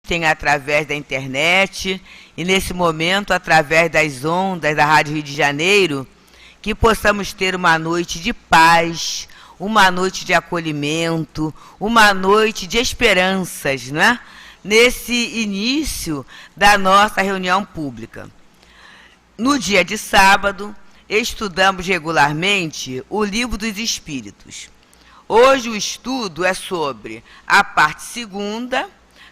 tem através da internet e nesse momento através das ondas da Rádio Rio de Janeiro, que possamos ter uma noite de paz, uma noite de acolhimento, uma noite de esperanças, não é? Nesse início da nossa reunião pública. No dia de sábado, estudamos regularmente o Livro dos Espíritos. Hoje o estudo é sobre a parte 2ª,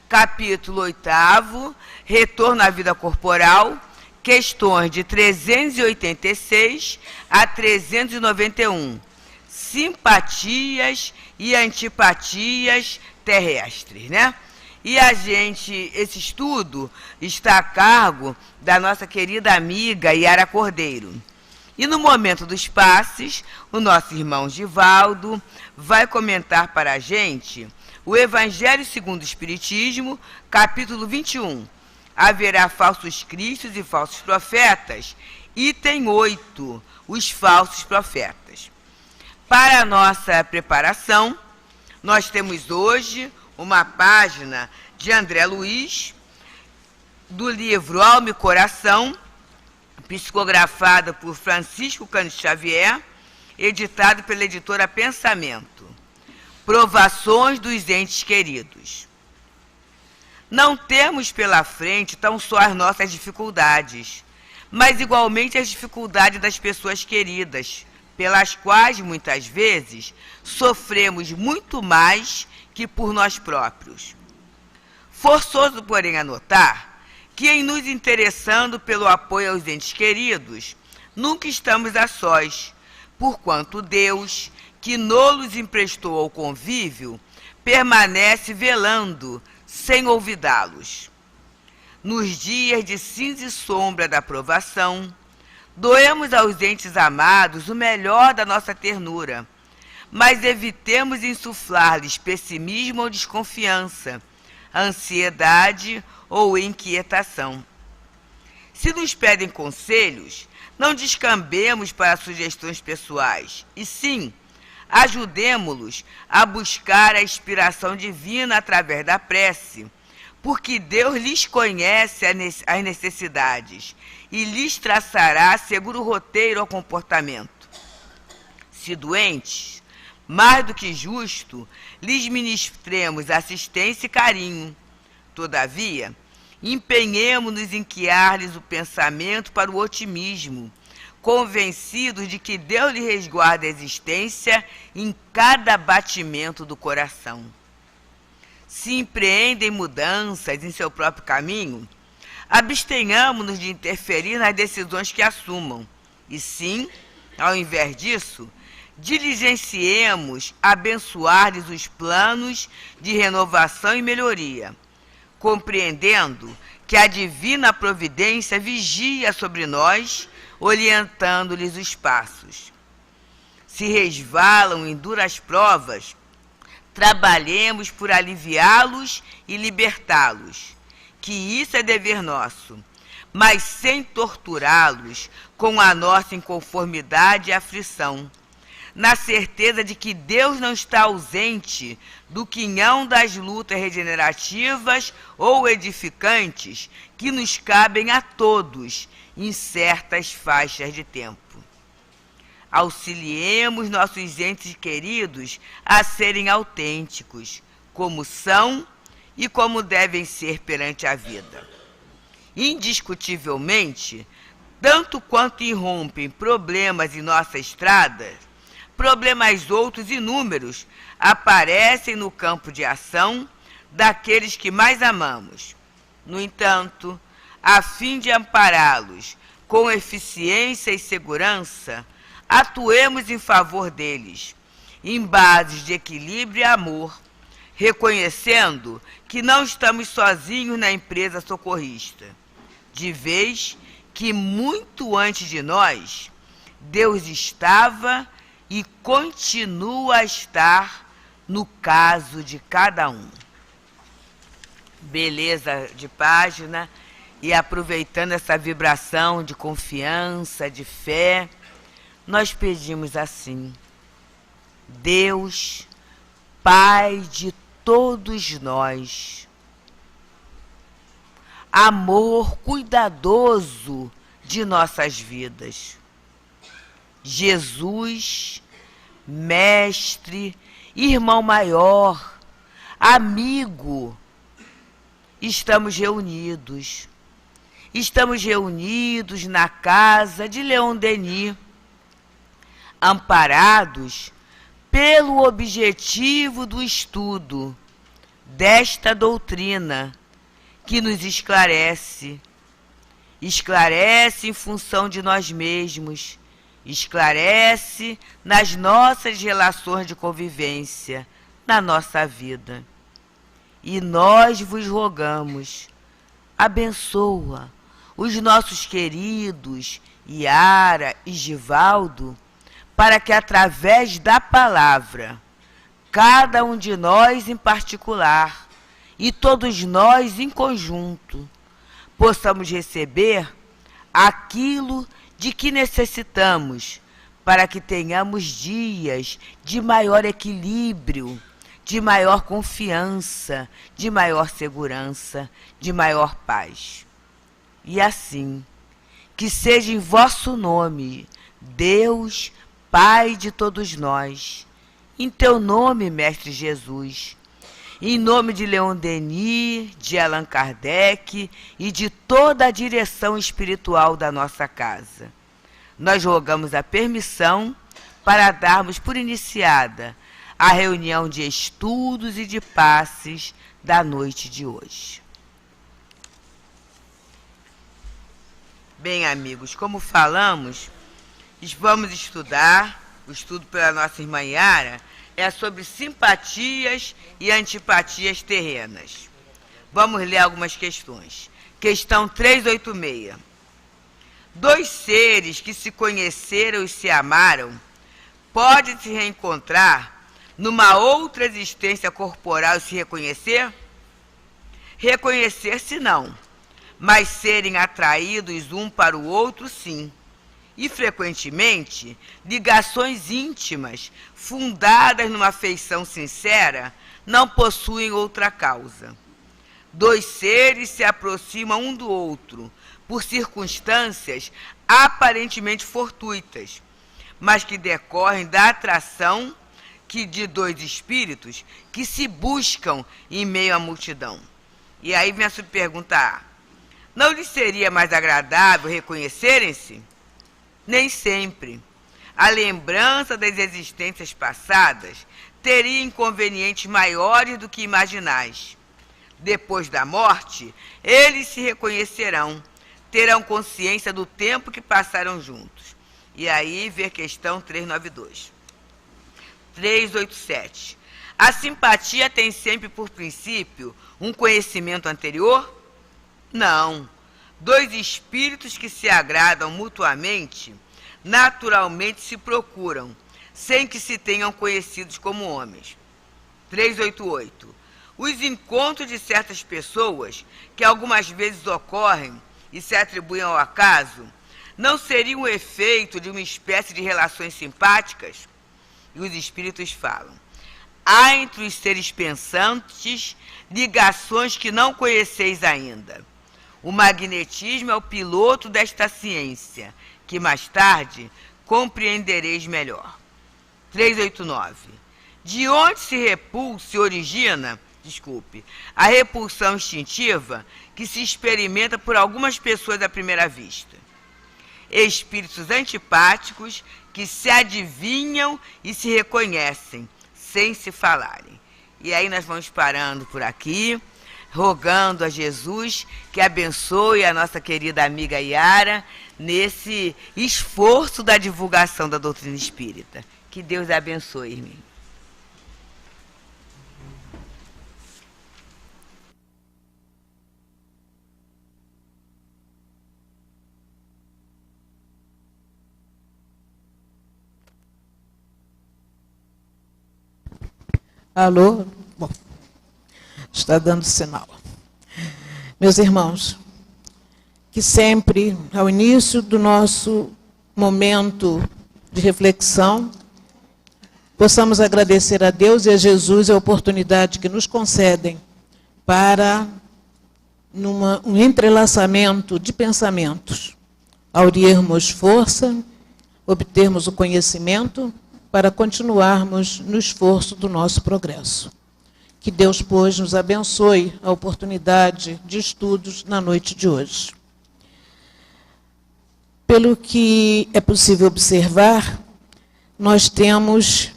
capítulo 8º, Retorno à Vida Corporal, questões de 386 a 391, simpatias e antipatias terrestres, né? E esse estudo está a cargo da nossa querida amiga Yara Cordeiro. E no momento dos passes, o nosso irmão Givaldo vai comentar para a gente o Evangelho segundo o Espiritismo, capítulo 21. Haverá falsos cristos e falsos profetas, item 8, os falsos profetas. Para a nossa preparação, nós temos hoje uma página de André Luiz, do livro Alma e Coração, psicografada por Francisco Cândido Xavier, editado pela editora Pensamento. Provações dos entes queridos. Não temos pela frente tão só as nossas dificuldades, mas igualmente as dificuldades das pessoas queridas, pelas quais, muitas vezes, sofremos muito mais que por nós próprios. Forçoso, porém, anotar que, em nos interessando pelo apoio aos entes queridos, nunca estamos a sós, porquanto Deus, que nos emprestou ao convívio, permanece velando, sem olvidá-los. Nos dias de cinza e sombra da provação, doemos aos entes amados o melhor da nossa ternura, mas evitemos insuflar-lhes pessimismo ou desconfiança, ansiedade ou inquietação. Se nos pedem conselhos, não descambemos para sugestões pessoais, e sim, ajudemo-los a buscar a inspiração divina através da prece, porque Deus lhes conhece as necessidades e lhes traçará seguro roteiro ao comportamento. Se doentes, mais do que justo, lhes ministremos assistência e carinho. Todavia, empenhemo-nos em guiar-lhes o pensamento para o otimismo, convencidos de que Deus lhe resguarda a existência em cada batimento do coração. Se empreendem mudanças em seu próprio caminho, abstenhamos-nos de interferir nas decisões que assumam, e sim, ao invés disso, diligenciemos abençoar-lhes os planos de renovação e melhoria, compreendendo que a divina providência vigia sobre nós, orientando-lhes os passos. Se resvalam em duras provas, trabalhemos por aliviá-los e libertá-los, que isso é dever nosso, mas sem torturá-los com a nossa inconformidade e aflição, na certeza de que Deus não está ausente do quinhão das lutas regenerativas ou edificantes que nos cabem a todos em certas faixas de tempo. Auxiliemos nossos entes queridos a serem autênticos, como são e como devem ser perante a vida. Indiscutivelmente, tanto quanto irrompem problemas em nossa estrada, problemas outros inúmeros aparecem no campo de ação daqueles que mais amamos. No entanto, a fim de ampará-los com eficiência e segurança, atuemos em favor deles, em bases de equilíbrio e amor, reconhecendo que não estamos sozinhos na empresa socorrista, de vez que muito antes de nós, Deus estava e continua a estar no caso de cada um. Beleza de página, e aproveitando essa vibração de confiança, de fé, nós pedimos assim: Deus, Pai de todos nós, amor cuidadoso de nossas vidas. Jesus, mestre, irmão maior, amigo, estamos reunidos. Estamos reunidos na casa de Leon Denis, amparados pelo objetivo do estudo desta doutrina que nos esclarece. Esclarece em função de nós mesmos, esclarece nas nossas relações de convivência, na nossa vida. E nós vos rogamos, abençoa os nossos queridos Yara e Givaldo, para que através da palavra, cada um de nós em particular e todos nós em conjunto, possamos receber aquilo de que necessitamos para que tenhamos dias de maior equilíbrio, de maior confiança, de maior segurança, de maior paz. E assim, que seja em vosso nome, Deus, Pai de todos nós, em teu nome, Mestre Jesus, em nome de Leon Denis, de Allan Kardec e de toda a direção espiritual da nossa casa, nós rogamos a permissão para darmos por iniciada a reunião de estudos e de passes da noite de hoje. Bem, amigos, como falamos, vamos estudar, o estudo pela nossa irmã Yara é sobre simpatias e antipatias terrenas. Vamos ler algumas questões. Questão 386. Dois seres que se conheceram e se amaram podem se reencontrar numa outra existência corporal e se reconhecer? Reconhecer-se não, mas serem atraídos um para o outro, sim. E, frequentemente, ligações íntimas, fundadas numa afeição sincera, não possuem outra causa. Dois seres se aproximam um do outro por circunstâncias aparentemente fortuitas, mas que decorrem da atração de dois espíritos que se buscam em meio à multidão. E aí vem a subpergunta A. Não lhes seria mais agradável reconhecerem-se? Nem sempre. A lembrança das existências passadas teria inconvenientes maiores do que imaginais. Depois da morte, eles se reconhecerão, terão consciência do tempo que passaram juntos. E aí vem a questão 392. 387. A simpatia tem sempre por princípio um conhecimento anterior? Não. Dois espíritos que se agradam mutuamente, naturalmente se procuram, sem que se tenham conhecidos como homens. 388. Os encontros de certas pessoas, que algumas vezes ocorrem e se atribuem ao acaso, não seriam o efeito de uma espécie de relações simpáticas? E os espíritos falam. Há entre os seres pensantes ligações que não conheceis ainda. O magnetismo é o piloto desta ciência, que mais tarde compreendereis melhor. 389. De onde se origina, a repulsão instintiva que se experimenta por algumas pessoas à primeira vista? Espíritos antipáticos que se adivinham e se reconhecem, sem se falarem. E aí nós vamos parando por aqui, rogando a Jesus que abençoe a nossa querida amiga Yara nesse esforço da divulgação da doutrina espírita. Que Deus a abençoe, irmã. Alô? Bom, está dando sinal. Meus irmãos, que sempre, ao início do nosso momento de reflexão, possamos agradecer a Deus e a Jesus a oportunidade que nos concedem para um entrelaçamento de pensamentos, ao unirmos força, obtermos o conhecimento para continuarmos no esforço do nosso progresso. Que Deus, pois, nos abençoe a oportunidade de estudos na noite de hoje. Pelo que é possível observar, nós temos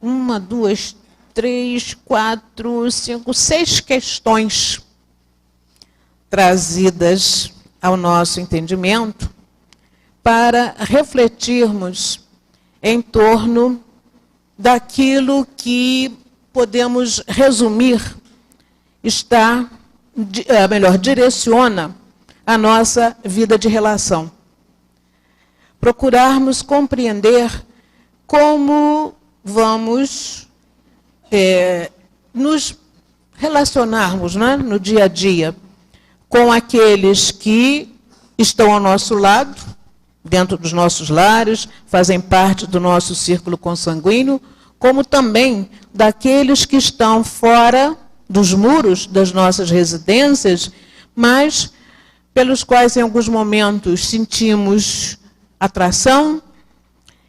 1, 2, 3, 4, 5, 6 questões trazidas ao nosso entendimento para refletirmos em torno daquilo que podemos resumir, direciona a nossa vida de relação. Procurarmos compreender como vamos nos relacionarmos, né, no dia a dia com aqueles que estão ao nosso lado, dentro dos nossos lares, fazem parte do nosso círculo consanguíneo, como também daqueles que estão fora dos muros das nossas residências, mas pelos quais em alguns momentos sentimos atração,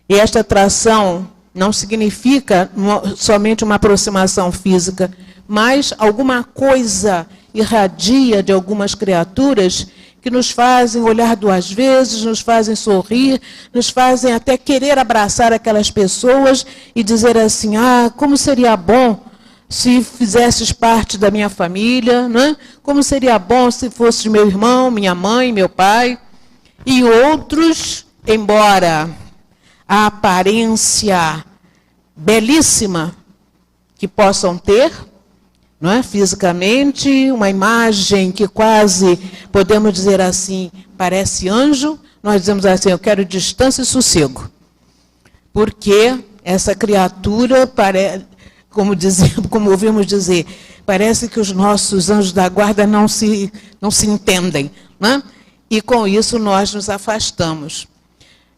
e esta atração não significa somente uma aproximação física, mas alguma coisa irradia de algumas criaturas que nos fazem olhar 2 vezes, nos fazem sorrir, nos fazem até querer abraçar aquelas pessoas e dizer assim, como seria bom se fizesses parte da minha família, né? Como seria bom se fosse meu irmão, minha mãe, meu pai. E outros, embora a aparência belíssima que possam ter, não é? Fisicamente, uma imagem que quase, podemos dizer assim, parece anjo, nós dizemos assim, eu quero distância e sossego. Porque essa criatura, como ouvimos dizer, parece que os nossos anjos da guarda não se entendem, né? E com isso nós nos afastamos.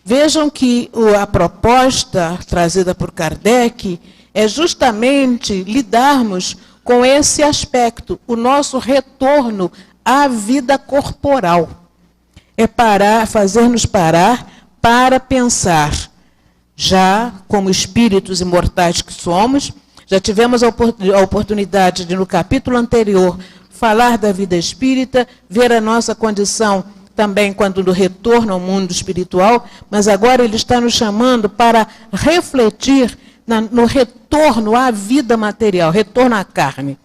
Vejam que a proposta trazida por Kardec é justamente lidarmos com esse aspecto, o nosso retorno à vida corporal. É fazer-nos parar para pensar, já como espíritos imortais que somos, já tivemos a oportunidade de, no capítulo anterior, falar da vida espírita, ver a nossa condição também quando no retorno ao mundo espiritual, mas agora ele está nos chamando para refletir no retorno à vida material, retorno à carne.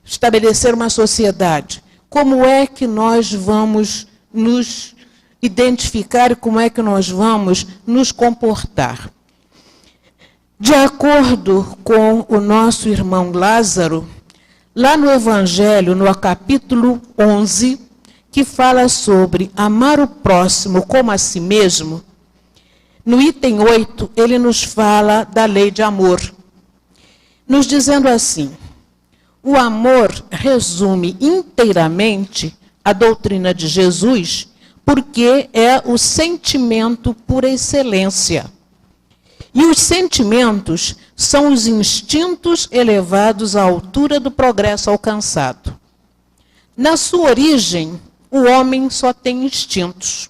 Estabelecer uma sociedade. Como é que nós vamos nos identificar e como é que nós vamos nos comportar? De acordo com o nosso irmão Lázaro, lá no Evangelho, no capítulo 11, que fala sobre amar o próximo como a si mesmo, no item 8, ele nos fala da lei de amor, nos dizendo assim, o amor resume inteiramente a doutrina de Jesus, porque é o sentimento por excelência. E os sentimentos são os instintos elevados à altura do progresso alcançado. Na sua origem, o homem só tem instintos.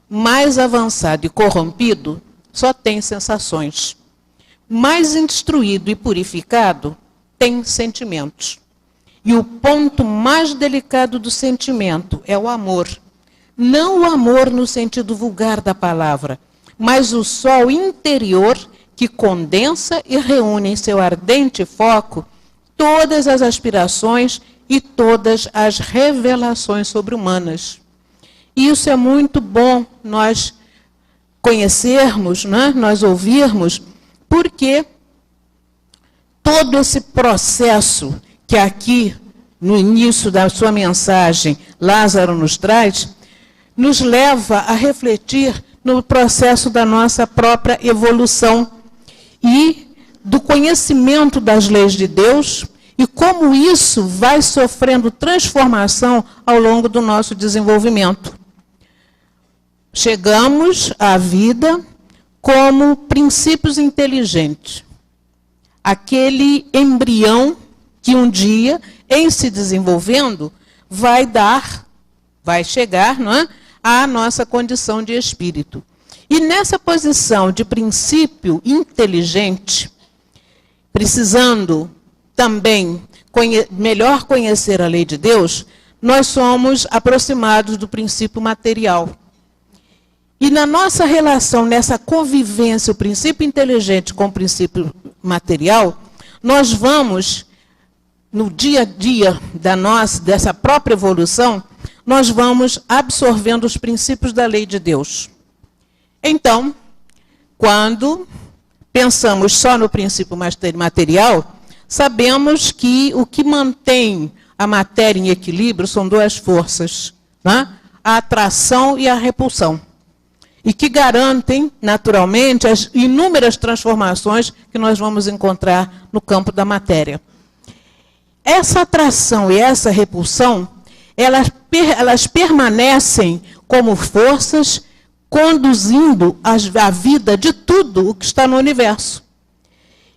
Mais avançado e corrompido, só tem sensações. Mais instruído e purificado, tem sentimentos. E o ponto mais delicado do sentimento é o amor. Não o amor no sentido vulgar da palavra, mas o sol interior que condensa e reúne em seu ardente foco todas as aspirações e todas as revelações sobre-humanas. Isso é muito bom nós conhecermos, né? Nós ouvirmos, porque todo esse processo que aqui, no início da sua mensagem, Lázaro nos traz, nos leva a refletir no processo da nossa própria evolução e do conhecimento das leis de Deus e como isso vai sofrendo transformação ao longo do nosso desenvolvimento. Chegamos à vida como princípios inteligentes. Aquele embrião que um dia, em se desenvolvendo, vai chegar, não é, à nossa condição de espírito. E nessa posição de princípio inteligente, precisando também melhor conhecer a lei de Deus, nós somos aproximados do princípio material. E na nossa relação, nessa convivência, o princípio inteligente com o princípio material, nós vamos, no dia a dia dessa própria evolução, nós vamos absorvendo os princípios da lei de Deus. Então, quando pensamos só no princípio material, sabemos que o que mantém a matéria em equilíbrio são duas forças, né? A atração e a repulsão. E que garantem, naturalmente, as inúmeras transformações que nós vamos encontrar no campo da matéria. Essa atração e essa repulsão, elas permanecem como forças conduzindo a vida de tudo o que está no universo.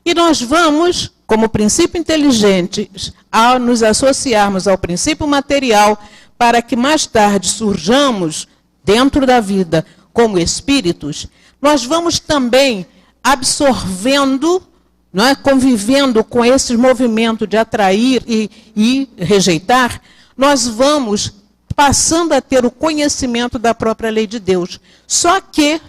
E nós vamos, como princípio inteligente, ao nos associarmos ao princípio material, para que mais tarde surjamos dentro da vida como espíritos, nós vamos também absorvendo, não é, convivendo com esse movimento de atrair e rejeitar, nós vamos passando a ter o conhecimento da própria lei de Deus. Só que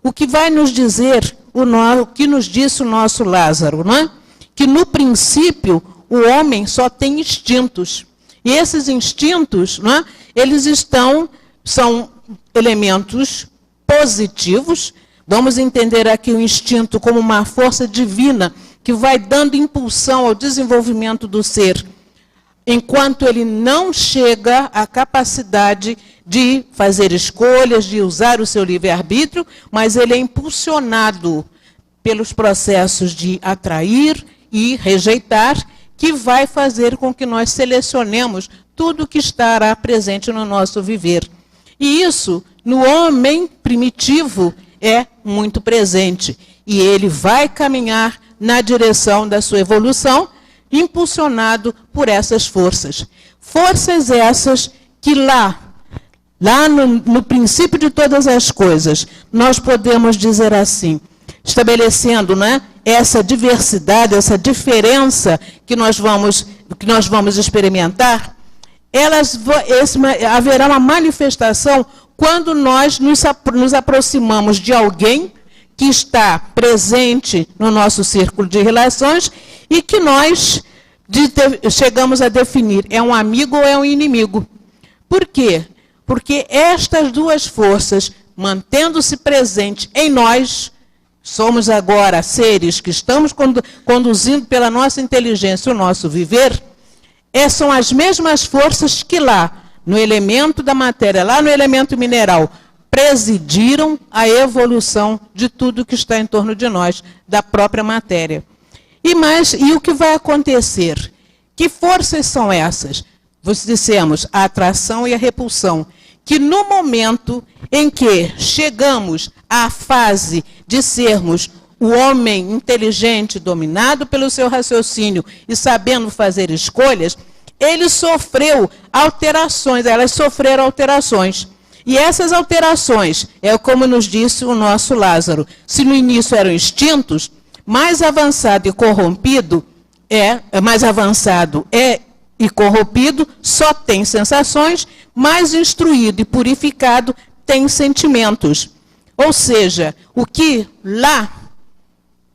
o que vai nos dizer, o que nos disse o nosso Lázaro, não é? Que no princípio o homem só tem instintos. E esses instintos, não é? Eles são elementos positivos. Vamos entender aqui o instinto como uma força divina que vai dando impulsão ao desenvolvimento do ser, enquanto ele não chega à capacidade de fazer escolhas, de usar o seu livre-arbítrio, mas ele é impulsionado pelos processos de atrair e rejeitar, que vai fazer com que nós selecionemos tudo que estará presente no nosso viver. E isso, no homem primitivo, é muito presente. E ele vai caminhar na direção da sua evolução, impulsionado por essas forças. Forças essas que lá no princípio de todas as coisas, nós podemos dizer assim, estabelecendo, né, essa diversidade, essa diferença que nós vamos experimentar, haverá uma manifestação quando nós nos aproximamos de alguém que está presente no nosso círculo de relações e que nós chegamos a definir, é um amigo ou é um inimigo. Por quê? Porque estas duas forças, mantendo-se presentes em nós, somos agora seres que estamos conduzindo pela nossa inteligência o nosso viver, são as mesmas forças que lá, no elemento da matéria, lá no elemento mineral, presidiram a evolução de tudo que está em torno de nós, da própria matéria. E o que vai acontecer? Que forças são essas? Dissemos a atração e a repulsão, que no momento em que chegamos à fase de sermos o homem inteligente, dominado pelo seu raciocínio e sabendo fazer escolhas, ele sofreu alterações, elas sofreram alterações. E essas alterações, como nos disse o nosso Lázaro, se no início eram instintos, mais avançado e corrompido e corrompido só tem sensações, mais instruído e purificado tem sentimentos. Ou seja, o que lá,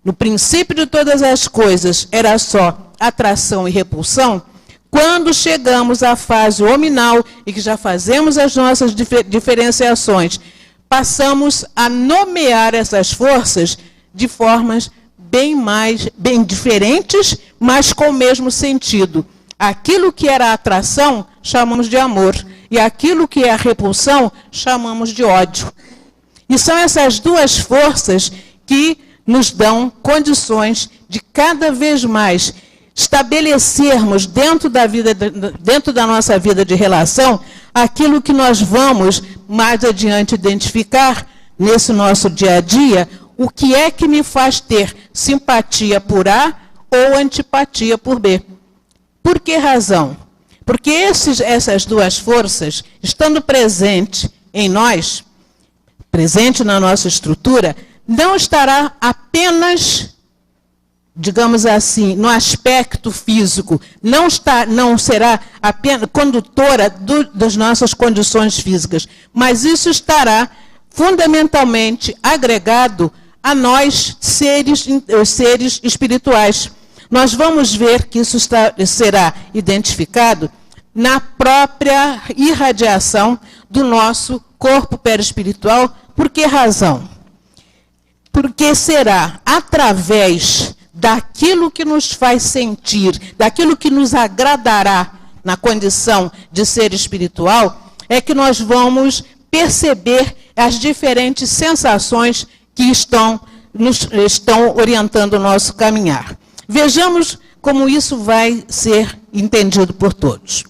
no princípio de todas as coisas, era só atração e repulsão, quando chegamos à fase hominal e que já fazemos as nossas diferenciações, passamos a nomear essas forças de formas bem diferentes, mas com o mesmo sentido. Aquilo que era atração, chamamos de amor. E aquilo que é a repulsão, chamamos de ódio. E são essas duas forças que nos dão condições de cada vez mais estabelecermos dentro da nossa vida de relação aquilo que nós vamos mais adiante identificar nesse nosso dia a dia, o que é que me faz ter simpatia por A ou antipatia por B. Por que razão? Porque essas duas forças, estando presentes em nós, presente na nossa estrutura, não estará apenas, digamos assim, no aspecto físico, não será apenas condutora das nossas condições físicas, mas isso estará fundamentalmente agregado a nós, seres espirituais. Nós vamos ver que isso será identificado na própria irradiação do nosso corpo perispiritual. Por que razão? Porque será através daquilo que nos faz sentir, daquilo que nos agradará na condição de ser espiritual, é que nós vamos perceber as diferentes sensações que estão orientando o nosso caminhar. Vejamos como isso vai ser entendido por todos.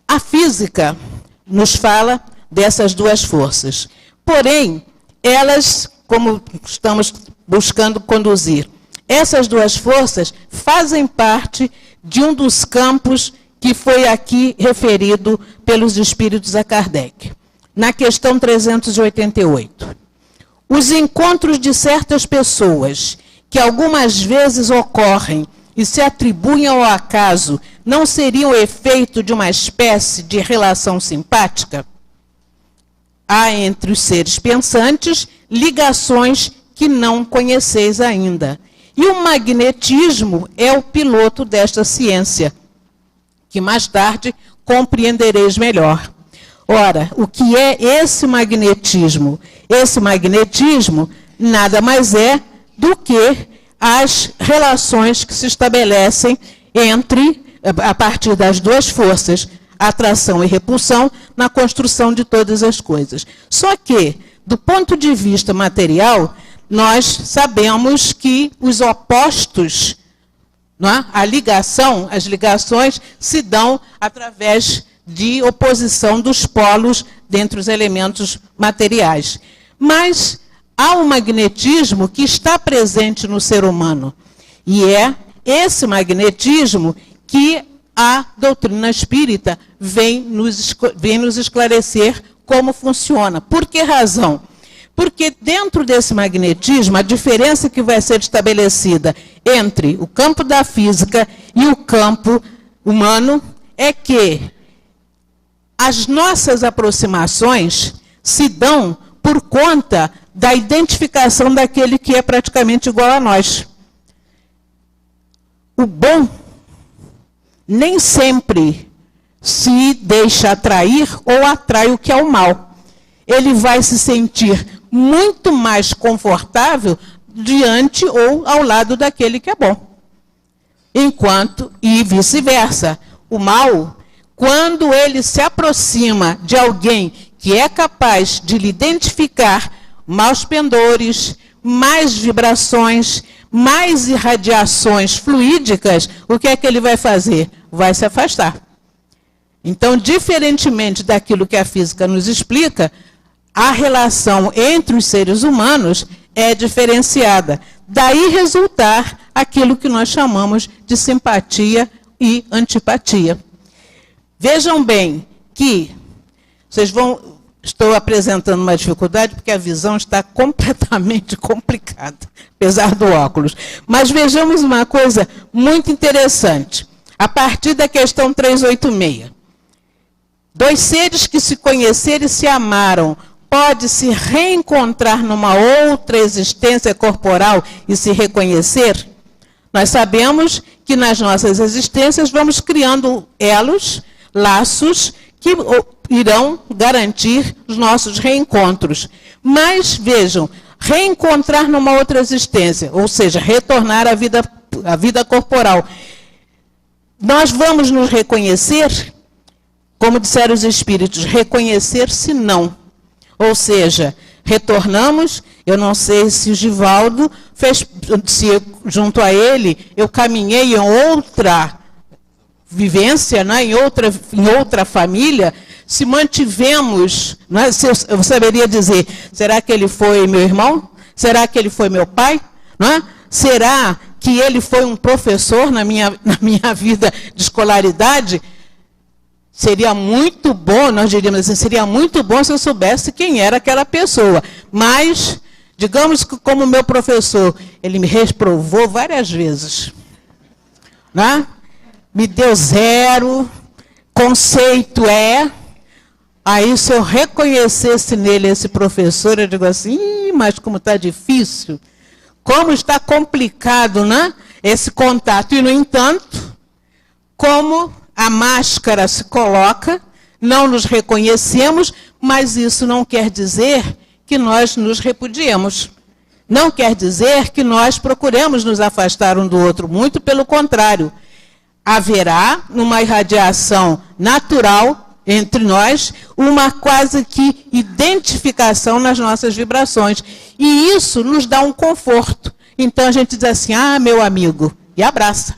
A física nos fala dessas duas forças. Porém, elas, como estamos buscando conduzir, essas duas forças fazem parte de um dos campos que foi aqui referido pelos espíritos a Kardec, na questão 388. Os encontros de certas pessoas, que algumas vezes ocorrem e se atribuem ao acaso, não seriam efeito de uma espécie de relação simpática? Há entre os seres pensantes ligações que não conheceis ainda. E o magnetismo é o piloto desta ciência, que mais tarde compreendereis melhor. Ora, o que é esse magnetismo? Esse magnetismo nada mais é do que as relações que se estabelecem a partir das duas forças, atração e repulsão, na construção de todas as coisas. Só que, do ponto de vista material, nós sabemos que os opostos, não é? As ligações se dão através de oposição dos polos dentre os elementos materiais. Mas há um magnetismo que está presente no ser humano. E é esse magnetismo que a doutrina espírita vem nos esclarecer como funciona. Por que razão? Porque dentro desse magnetismo, a diferença que vai ser estabelecida entre o campo da física e o campo humano é que as nossas aproximações se dão por conta da identificação daquele que é praticamente igual a nós. O bom nem sempre se deixa atrair ou atrai o que é o mal. Ele vai se sentir muito mais confortável diante ou ao lado daquele que é bom. Enquanto, e vice-versa, o mal, quando ele se aproxima de alguém que é capaz de lhe identificar maus pendores, mais vibrações, mais irradiações fluídicas, o que é que ele vai fazer? Vai se afastar. Então, diferentemente daquilo que a física nos explica, a relação entre os seres humanos é diferenciada. Daí resultar aquilo que nós chamamos de simpatia e antipatia. Vejam bem que estou apresentando uma dificuldade porque a visão está completamente complicada, apesar do óculos. Mas vejamos uma coisa muito interessante. A partir da questão 386. Dois seres que se conheceram e se amaram, pode se reencontrar numa outra existência corporal e se reconhecer? Nós sabemos que nas nossas existências vamos criando elos, laços, que irão garantir os nossos reencontros. Mas, vejam, reencontrar numa outra existência, ou seja, retornar à vida corporal. Nós vamos nos reconhecer, como disseram os espíritos, reconhecer-se não. Ou seja, retornamos, eu não sei se o Givaldo fez, se junto a ele eu caminhei em outra vivência, né, em outra família, se mantivemos, né, eu saberia dizer, será que ele foi meu irmão? Será que ele foi meu pai? Né? Será que ele foi um professor na minha vida de escolaridade, seria muito bom, nós diríamos assim, seria muito bom se eu soubesse quem era aquela pessoa. Mas, digamos que como meu professor, ele me reprovou várias vezes, né? Me deu 0, conceito é... Aí, se eu reconhecesse nele esse professor, eu digo assim, mas como está difícil, como está complicado, né, esse contato. E, no entanto, como a máscara se coloca, não nos reconhecemos, mas isso não quer dizer que nós nos repudiemos. Não quer dizer que nós procuremos nos afastar um do outro, muito pelo contrário. Haverá, numa irradiação natural, entre nós, uma quase que identificação nas nossas vibrações. E isso nos dá um conforto. Então a gente diz assim, ah, meu amigo, e abraça.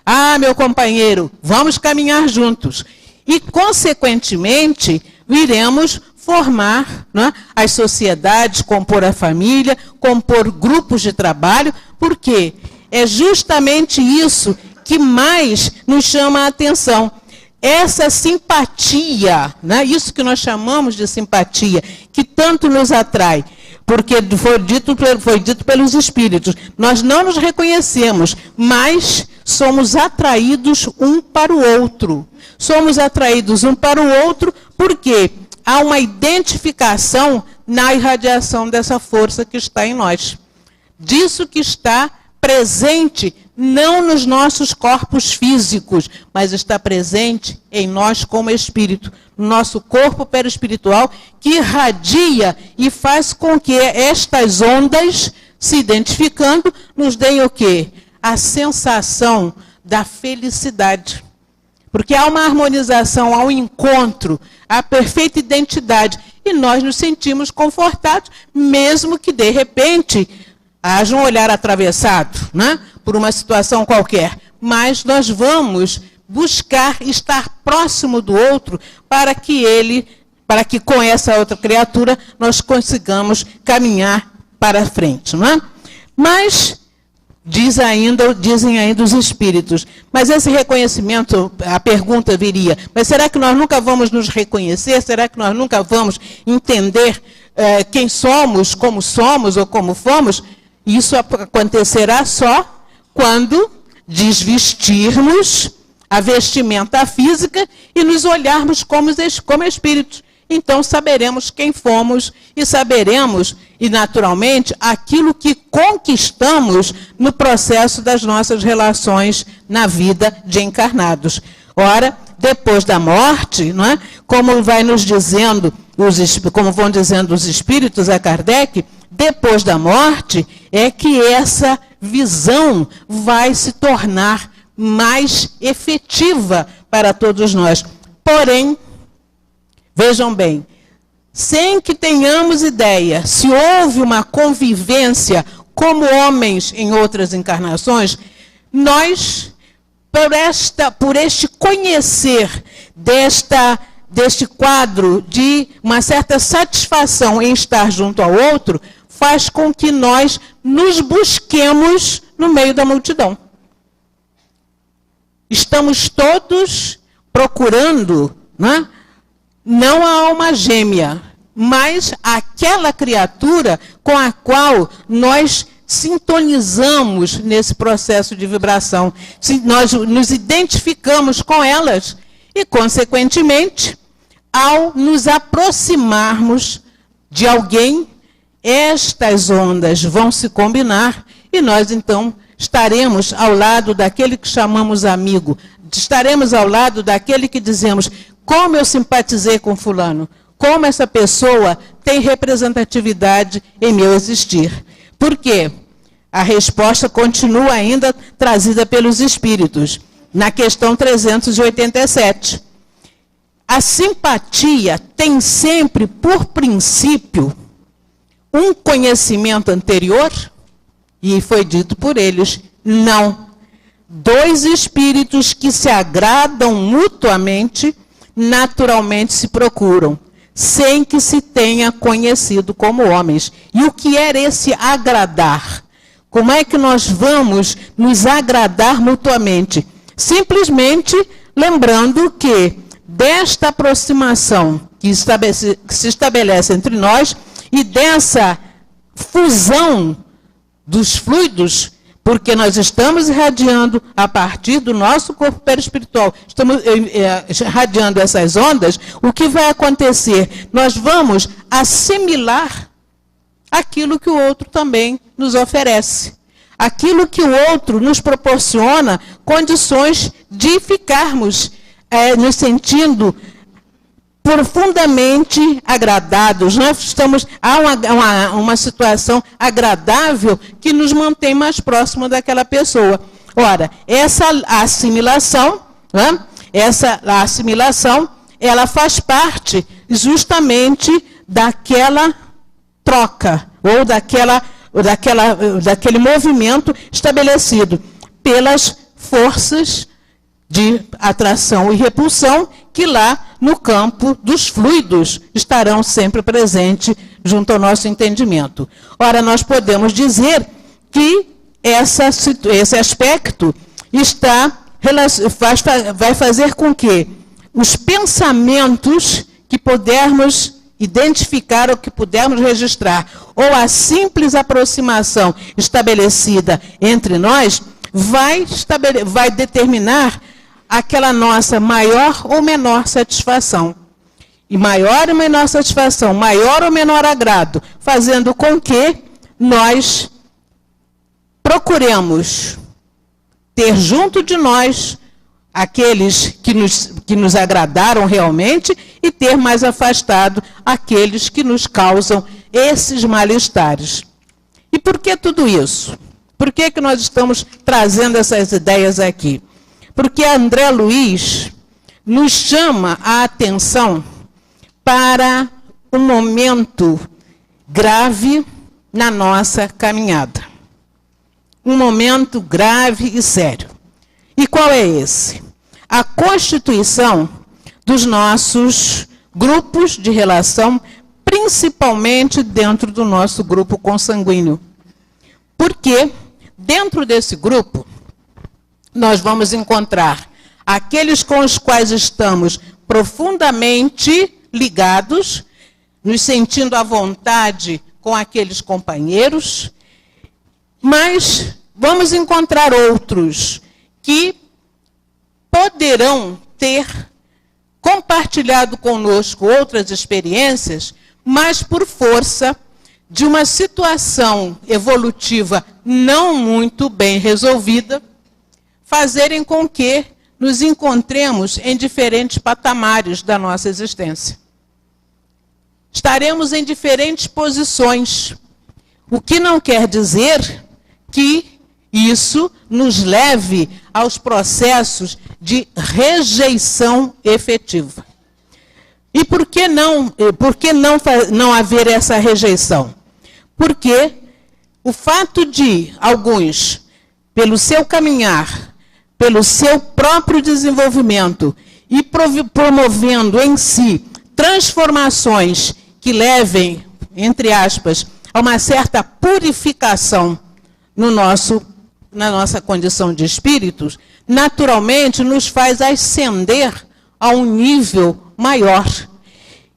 Ah, meu companheiro, vamos caminhar juntos. E, consequentemente, iremos formar, né, as sociedades, compor a família, compor grupos de trabalho, porque é justamente isso que mais nos chama a atenção. Essa simpatia, né, isso que nós chamamos de simpatia, que tanto nos atrai, porque foi dito pelos espíritos, nós não nos reconhecemos, mas somos atraídos um para o outro. Somos atraídos um para o outro porque há uma identificação na irradiação dessa força que está em nós. Disso que está presente não nos nossos corpos físicos, mas está presente em nós como espírito, no nosso corpo perispiritual, que irradia e faz com que estas ondas, se identificando, nos deem o quê? A sensação da felicidade. Porque há uma harmonização, há um encontro, há perfeita identidade, e nós nos sentimos confortados, mesmo que, de repente, haja um olhar atravessado, né, por uma situação qualquer. Mas nós vamos buscar estar próximo do outro para que com essa outra criatura nós consigamos caminhar para frente. Não é? Mas, dizem ainda os espíritos, mas esse reconhecimento, a pergunta viria, mas será que nós nunca vamos nos reconhecer? Será que nós nunca vamos entender quem somos, ou como fomos? Isso acontecerá só quando desvestirmos a vestimenta física e nos olharmos como espíritos. Então saberemos quem fomos e saberemos, e naturalmente, aquilo que conquistamos no processo das nossas relações na vida de encarnados. Ora, depois da morte, não é? Como vão dizendo os espíritos a Kardec, depois da morte é que essa visão vai se tornar mais efetiva para todos nós. Porém, vejam bem, sem que tenhamos ideia, se houve uma convivência como homens em outras encarnações, nós, por este conhecer deste quadro de uma certa satisfação em estar junto ao outro, faz com que nós nos busquemos no meio da multidão. Estamos todos procurando, né, não a alma gêmea, mas aquela criatura com a qual nós sintonizamos nesse processo de vibração. Nós nos identificamos com elas e, consequentemente, ao nos aproximarmos de alguém, estas ondas vão se combinar e nós, então, estaremos ao lado daquele que chamamos amigo, estaremos ao lado daquele que dizemos, como eu simpatizei com fulano, como essa pessoa tem representatividade em meu existir. Por quê? A resposta continua ainda trazida pelos espíritos, na questão 387. A simpatia tem sempre, por princípio, um conhecimento anterior, e foi dito por eles, não. Dois espíritos que se agradam mutuamente, naturalmente se procuram, sem que se tenha conhecido como homens. E o que era esse agradar? Como é que nós vamos nos agradar mutuamente? Simplesmente lembrando que desta aproximação que se estabelece entre nós e dessa fusão dos fluidos, porque nós estamos irradiando a partir do nosso corpo perispiritual, estamos irradiando essas ondas, o que vai acontecer? Nós vamos assimilar aquilo que o outro também nos oferece. Aquilo que o outro nos proporciona condições de ficarmos nos sentindo profundamente agradados. Há uma situação agradável que nos mantém mais próximo daquela pessoa. Ora, essa assimilação, ela faz parte justamente daquela troca, ou daquele movimento estabelecido pelas forças de atração e repulsão que lá no campo dos fluidos estarão sempre presentes junto ao nosso entendimento. Ora, nós podemos dizer que esse aspecto vai fazer com que os pensamentos que pudermos identificar ou que pudermos registrar, ou a simples aproximação estabelecida entre nós, vai determinar aquela nossa maior ou menor satisfação. E maior ou menor satisfação, maior ou menor agrado, fazendo com que nós procuremos ter junto de nós aqueles que nos agradaram realmente e ter mais afastado aqueles que nos causam esses mal-estares. E por que tudo isso? Por que nós estamos trazendo essas ideias aqui? Porque André Luiz nos chama a atenção para um momento grave na nossa caminhada. Um momento grave e sério. E qual é esse? A constituição dos nossos grupos de relação, principalmente dentro do nosso grupo consanguíneo. Porque dentro desse grupo, nós vamos encontrar aqueles com os quais estamos profundamente ligados, nos sentindo à vontade com aqueles companheiros, mas vamos encontrar outros que poderão ter compartilhado conosco outras experiências, mas por força de uma situação evolutiva não muito bem resolvida, fazerem com que nos encontremos em diferentes patamares da nossa existência. Estaremos em diferentes posições, o que não quer dizer que isso nos leve aos processos de rejeição efetiva. E por que não haver essa rejeição? Porque o fato de alguns, pelo seu caminhar, pelo seu próprio desenvolvimento e promovendo em si transformações que levem, entre aspas, a uma certa purificação na nossa condição de espíritos, naturalmente nos faz ascender a um nível maior.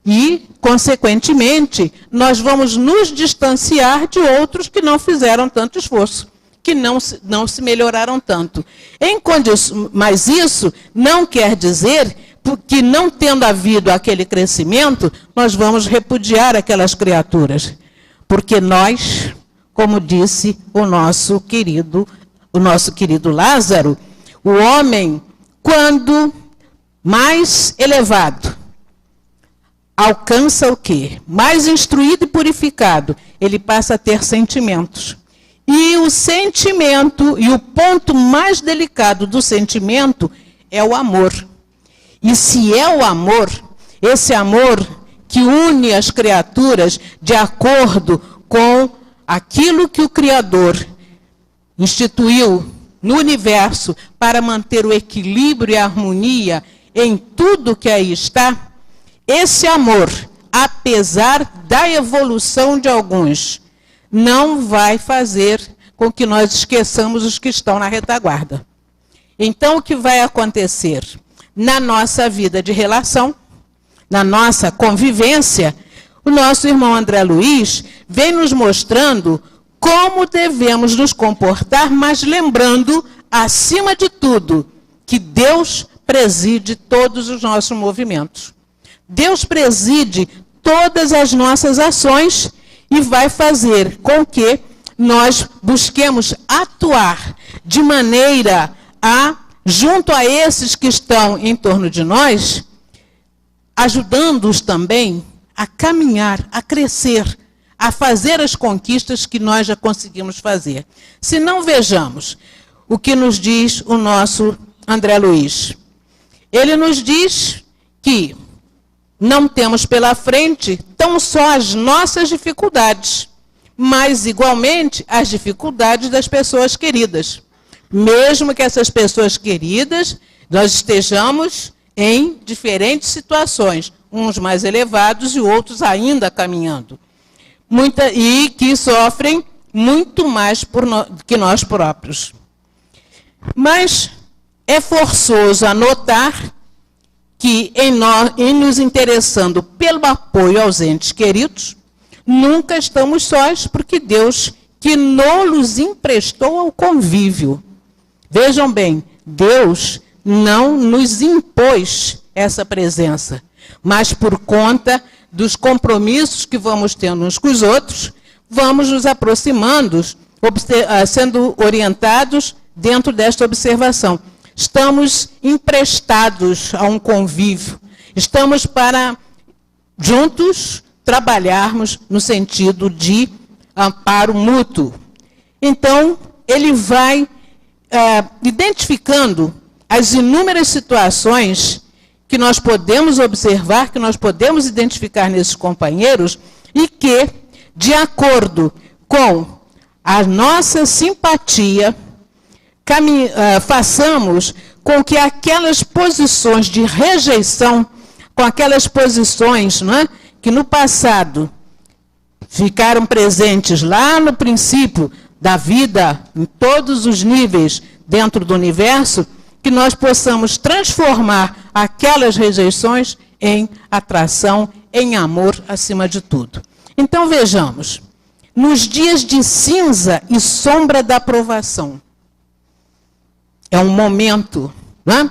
E, consequentemente, nós vamos nos distanciar de outros que não fizeram tanto esforço, que não se melhoraram tanto. Mas isso não quer dizer que, não tendo havido aquele crescimento, nós vamos repudiar aquelas criaturas. Porque nós, como disse o nosso querido Lázaro, o homem, quando mais elevado, alcança o quê? Mais instruído e purificado, ele passa a ter sentimentos. E o sentimento, e o ponto mais delicado do sentimento, é o amor. E se é o amor, esse amor que une as criaturas de acordo com aquilo que o Criador instituiu no universo para manter o equilíbrio e a harmonia em tudo que aí está, esse amor, apesar da evolução de alguns, não vai fazer com que nós esqueçamos os que estão na retaguarda. Então, o que vai acontecer na nossa vida de relação, na nossa convivência, o nosso irmão André Luiz vem nos mostrando como devemos nos comportar, mas lembrando, acima de tudo, que Deus preside todos os nossos movimentos. Deus preside todas as nossas ações e vai fazer com que nós busquemos atuar de maneira a, junto a esses que estão em torno de nós, ajudando-os também a caminhar, a crescer, a fazer as conquistas que nós já conseguimos fazer. Se não, vejamos o que nos diz o nosso André Luiz. Ele nos diz que não temos pela frente tão só as nossas dificuldades, mas igualmente as dificuldades das pessoas queridas. Mesmo que essas pessoas queridas, nós estejamos em diferentes situações, uns mais elevados e outros ainda caminhando. E que sofrem muito mais que nós próprios. Mas é forçoso anotar que em nos interessando pelo apoio aos entes queridos, nunca estamos sós, porque Deus que nos emprestou ao convívio. Vejam bem, Deus não nos impôs essa presença, mas por conta dos compromissos que vamos tendo uns com os outros, vamos nos aproximando, sendo orientados dentro desta observação. Estamos emprestados a um convívio, estamos para juntos trabalharmos no sentido de amparo mútuo. Então, ele vai identificando as inúmeras situações que nós podemos observar, que nós podemos identificar nesses companheiros e que, de acordo com a nossa simpatia, façamos com que aquelas posições de rejeição, com aquelas posições, não é, que no passado ficaram presentes lá no princípio da vida, em todos os níveis dentro do universo, que nós possamos transformar aquelas rejeições em atração, em amor acima de tudo. Então vejamos, nos dias de cinza e sombra da provação, é um momento, não é,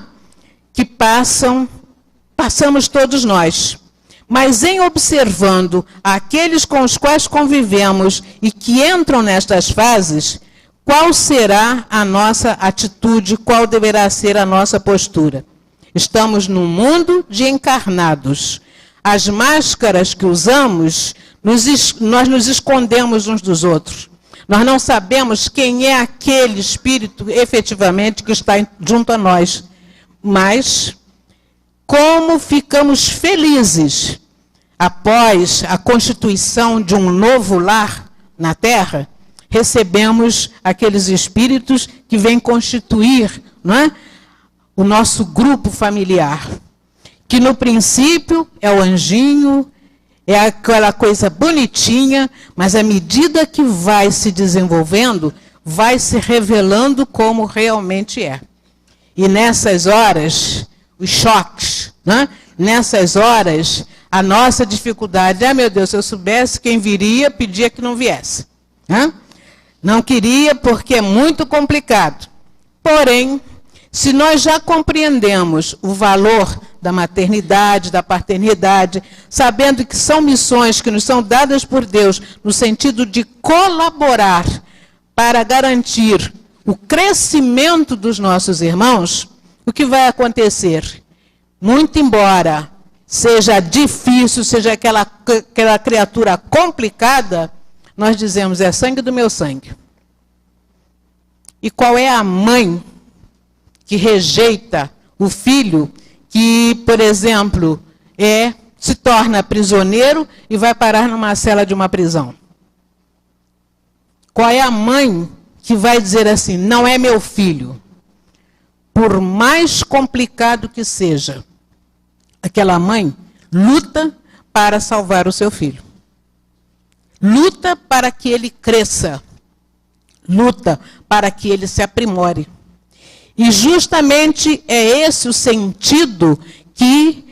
que passamos todos nós, mas em observando aqueles com os quais convivemos e que entram nestas fases, qual será a nossa atitude, qual deverá ser a nossa postura? Estamos num mundo de encarnados. As máscaras que usamos, nós nos escondemos uns dos outros. Nós não sabemos quem é aquele espírito efetivamente que está junto a nós. Mas, como ficamos felizes após a constituição de um novo lar na Terra, recebemos aqueles espíritos que vêm constituir, não é, o nosso grupo familiar, que no princípio é o anjinho, é aquela coisa bonitinha, mas à medida que vai se desenvolvendo, vai se revelando como realmente é. E nessas horas, os choques, né? Nessas horas, a nossa dificuldade, meu Deus, se eu soubesse quem viria, pedia que não viesse. Né? Não queria porque é muito complicado. Porém, se nós já compreendemos o valor da maternidade, da paternidade, sabendo que são missões que nos são dadas por Deus no sentido de colaborar para garantir o crescimento dos nossos irmãos, o que vai acontecer? Muito embora seja difícil, seja aquela criatura complicada, nós dizemos, é sangue do meu sangue. E qual é a mãe que rejeita o filho que, por exemplo, se torna prisioneiro e vai parar numa cela de uma prisão? Qual é a mãe que vai dizer assim, não é meu filho? Por mais complicado que seja, aquela mãe luta para salvar o seu filho. Luta para que ele cresça. luta para que ele se aprimore. E justamente é esse o sentido que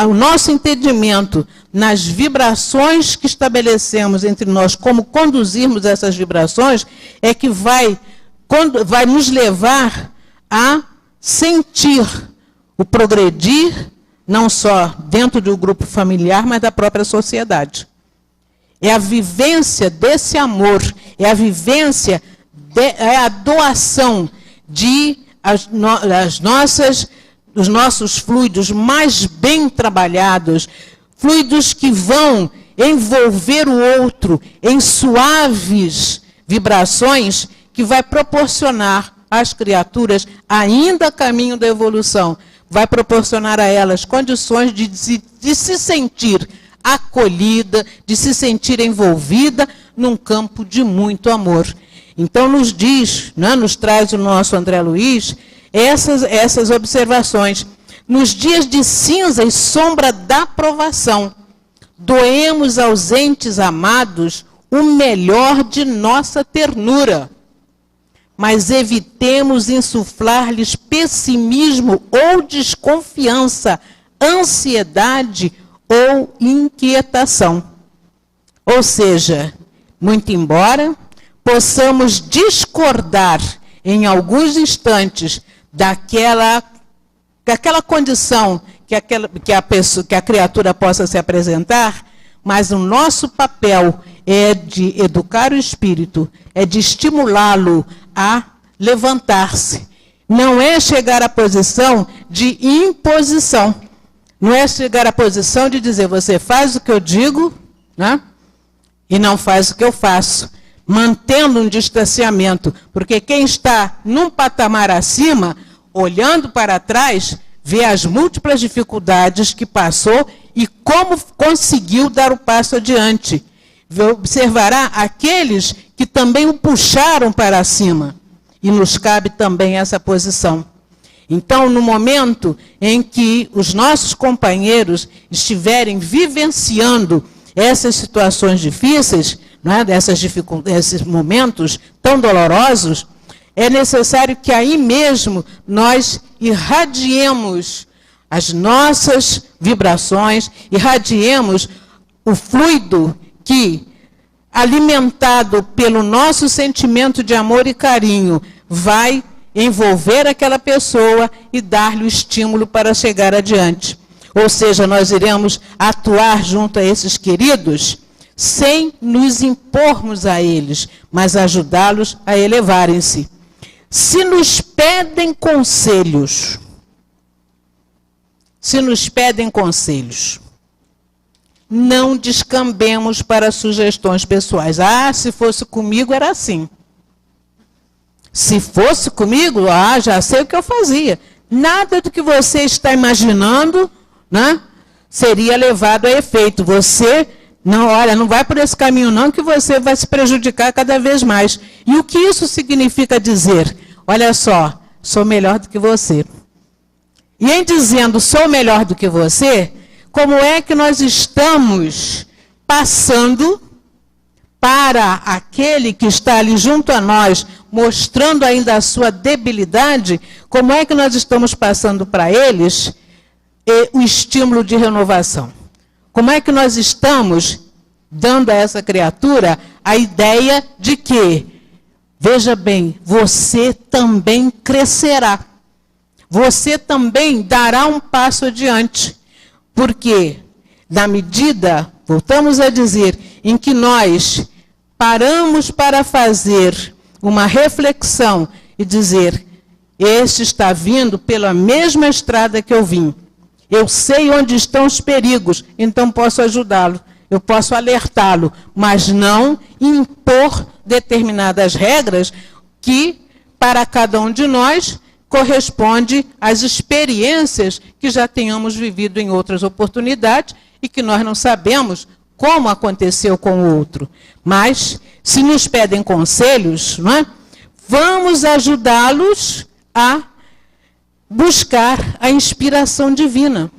o nosso entendimento nas vibrações que estabelecemos entre nós, como conduzirmos essas vibrações, é que vai nos levar a sentir o progredir, não só dentro do grupo familiar, mas da própria sociedade. É a vivência desse amor, é a vivência, é a doação dos nossos fluidos mais bem trabalhados, fluidos que vão envolver o outro em suaves vibrações, que vai proporcionar às criaturas, ainda a caminho da evolução, vai proporcionar a elas condições de se sentir acolhida, de se sentir envolvida num campo de muito amor. Então nos diz, né, nos traz o nosso André Luiz, essas observações. Nos dias de cinza e sombra da provação, doemos aos entes amados o melhor de nossa ternura, mas evitemos insuflar-lhes pessimismo ou desconfiança, ansiedade ou inquietação. Ou seja, muito embora possamos discordar em alguns instantes daquela condição que a criatura possa se apresentar, mas o nosso papel é de educar o espírito, é de estimulá-lo a levantar-se. Não é chegar à posição de imposição. Não é chegar à posição de dizer, você faz o que eu digo, né? E não faz o que eu faço. Mantendo um distanciamento. Porque quem está num patamar acima, olhando para trás, vê as múltiplas dificuldades que passou e como conseguiu dar o passo adiante. Observará aqueles que também o puxaram para cima. E nos cabe também essa posição. Então, no momento em que os nossos companheiros estiverem vivenciando essas situações difíceis, né, esses momentos tão dolorosos, é necessário que aí mesmo nós irradiemos as nossas vibrações, irradiemos o fluido que, alimentado pelo nosso sentimento de amor e carinho, vai envolver aquela pessoa e dar-lhe o estímulo para chegar adiante. Ou seja, nós iremos atuar junto a esses queridos sem nos impormos a eles, mas ajudá-los a elevarem-se. Se nos pedem conselhos, não descambemos para sugestões pessoais. Ah, se fosse comigo era assim. Se fosse comigo, já sei o que eu fazia. Nada do que você está imaginando, né, seria levado a efeito. Você, não vai por esse caminho não, que você vai se prejudicar cada vez mais. E o que isso significa dizer? Olha só, sou melhor do que você. E em dizendo sou melhor do que você, como é que nós estamos passando para aquele que está ali junto a nós, mostrando ainda a sua debilidade, como é que nós estamos passando para eles o estímulo de renovação? Como é que nós estamos dando a essa criatura a ideia de que, veja bem, você também crescerá. Você também dará um passo adiante. Porque, na medida, voltamos a dizer, em que nós paramos para fazer uma reflexão e dizer, este está vindo pela mesma estrada que eu vim. Eu sei onde estão os perigos, então posso ajudá-lo, eu posso alertá-lo, mas não impor determinadas regras que, para cada um de nós, corresponde às experiências que já tenhamos vivido em outras oportunidades e que nós não sabemos como aconteceu com o outro. Mas, se nos pedem conselhos, não é? Vamos ajudá-los a buscar a inspiração divina.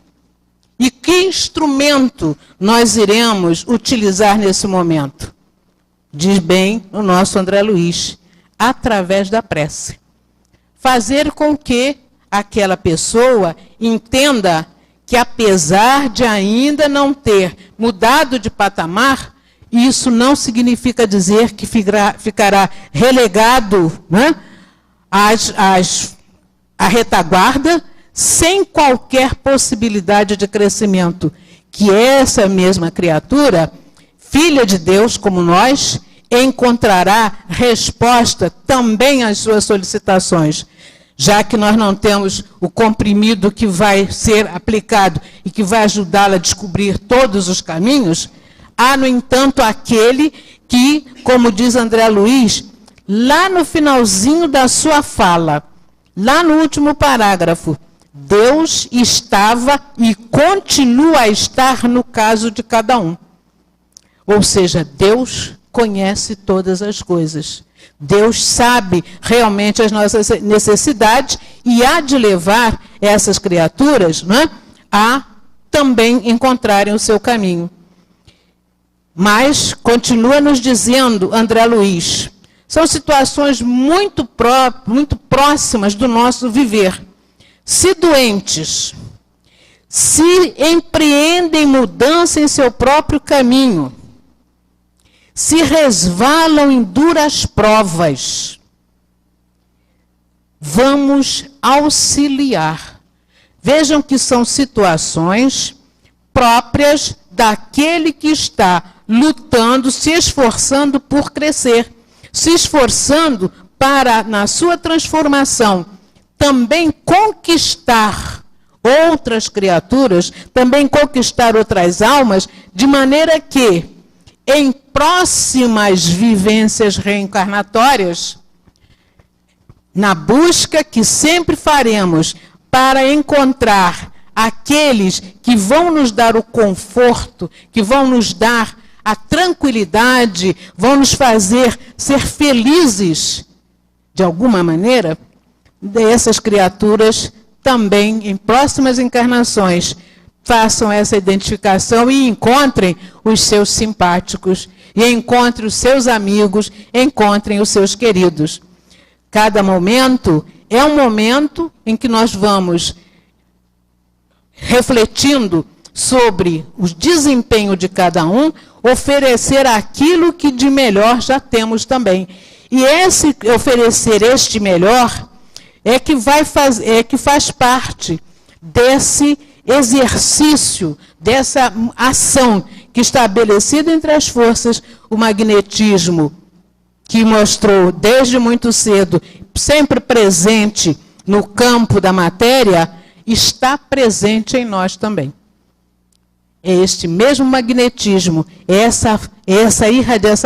E que instrumento nós iremos utilizar nesse momento? diz bem o nosso André Luiz, através da prece. Fazer com que aquela pessoa entenda que, apesar de ainda não ter mudado de patamar, isso não significa dizer que ficará relegado, né, à retaguarda, sem qualquer possibilidade de crescimento. Que essa mesma criatura, filha de Deus como nós, encontrará resposta também às suas solicitações. Já que nós não temos o comprimido que vai ser aplicado e que vai ajudá-la a descobrir todos os caminhos, há, no entanto, aquele que, como diz André Luiz, lá no finalzinho da sua fala, lá no último parágrafo, Deus estava e continua a estar no caso de cada um. Ou seja, Deus conhece todas as coisas. Deus sabe realmente as nossas necessidades e há de levar essas criaturas, né, a também encontrarem o seu caminho. Mas, continua nos dizendo André Luiz, são situações muito próximas do nosso viver. Se doentes, se empreendem mudança em seu próprio caminho, se resvalam em duras provas, vamos auxiliar. Vejam que são situações próprias daquele que está lutando, se esforçando por crescer, se esforçando para, na sua transformação, também conquistar outras criaturas, também conquistar outras almas, de maneira que, em próximas vivências reencarnatórias, na busca que sempre faremos para encontrar aqueles que vão nos dar o conforto, que vão nos dar a tranquilidade, vão nos fazer ser felizes, de alguma maneira, dessas criaturas também, em próximas encarnações, façam essa identificação e encontrem os seus simpáticos, e encontrem os seus amigos, encontrem os seus queridos. Cada momento é um momento em que nós vamos refletindo sobre o desempenho de cada um, oferecer aquilo que de melhor já temos também. E esse oferecer este melhor é que faz parte desse exercício, dessa ação que estabelecida entre as forças, o magnetismo, que mostrou desde muito cedo, sempre presente no campo da matéria, está presente em nós também. É este mesmo magnetismo, essa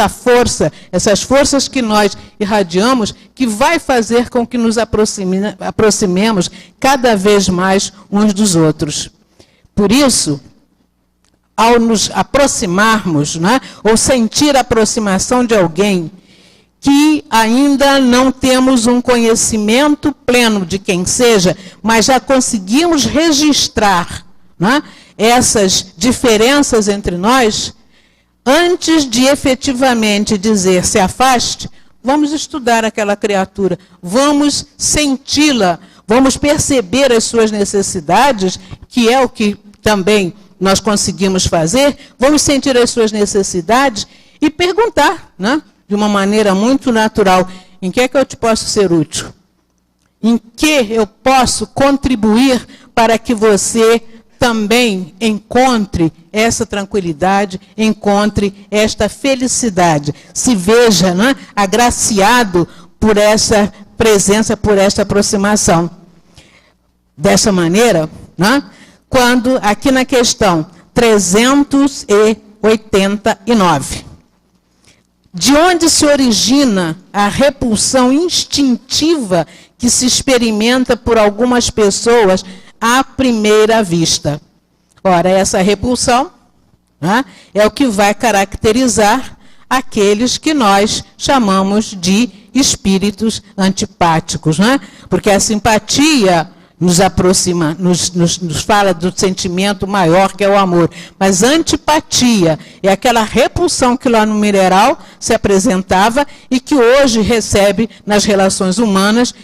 força, essas forças que nós irradiamos, que vai fazer com que nos aproximemos cada vez mais uns dos outros. Por isso, ao nos aproximarmos, né, ou sentir a aproximação de alguém que ainda não temos um conhecimento pleno de quem seja, mas já conseguimos registrar, né, essas diferenças entre nós, antes de efetivamente dizer se afaste, vamos estudar aquela criatura, vamos senti-la, vamos perceber as suas necessidades, que é o que também nós conseguimos fazer, vamos sentir as suas necessidades e perguntar, né, de uma maneira muito natural, em que é que eu te posso ser útil? Em que eu posso contribuir para que você também encontre essa tranquilidade, encontre esta felicidade, se veja, né, agraciado por essa presença, por esta aproximação. Dessa maneira, né, quando aqui na questão 389, de onde se origina a repulsão instintiva que se experimenta por algumas pessoas à primeira vista? Ora, essa repulsão, né, é o que vai caracterizar aqueles que nós chamamos de espíritos antipáticos, né? Porque a simpatia nos aproxima, nos fala do sentimento maior que é o amor. Mas antipatia é aquela repulsão que lá no mineral se apresentava e que hoje recebe nas relações humanas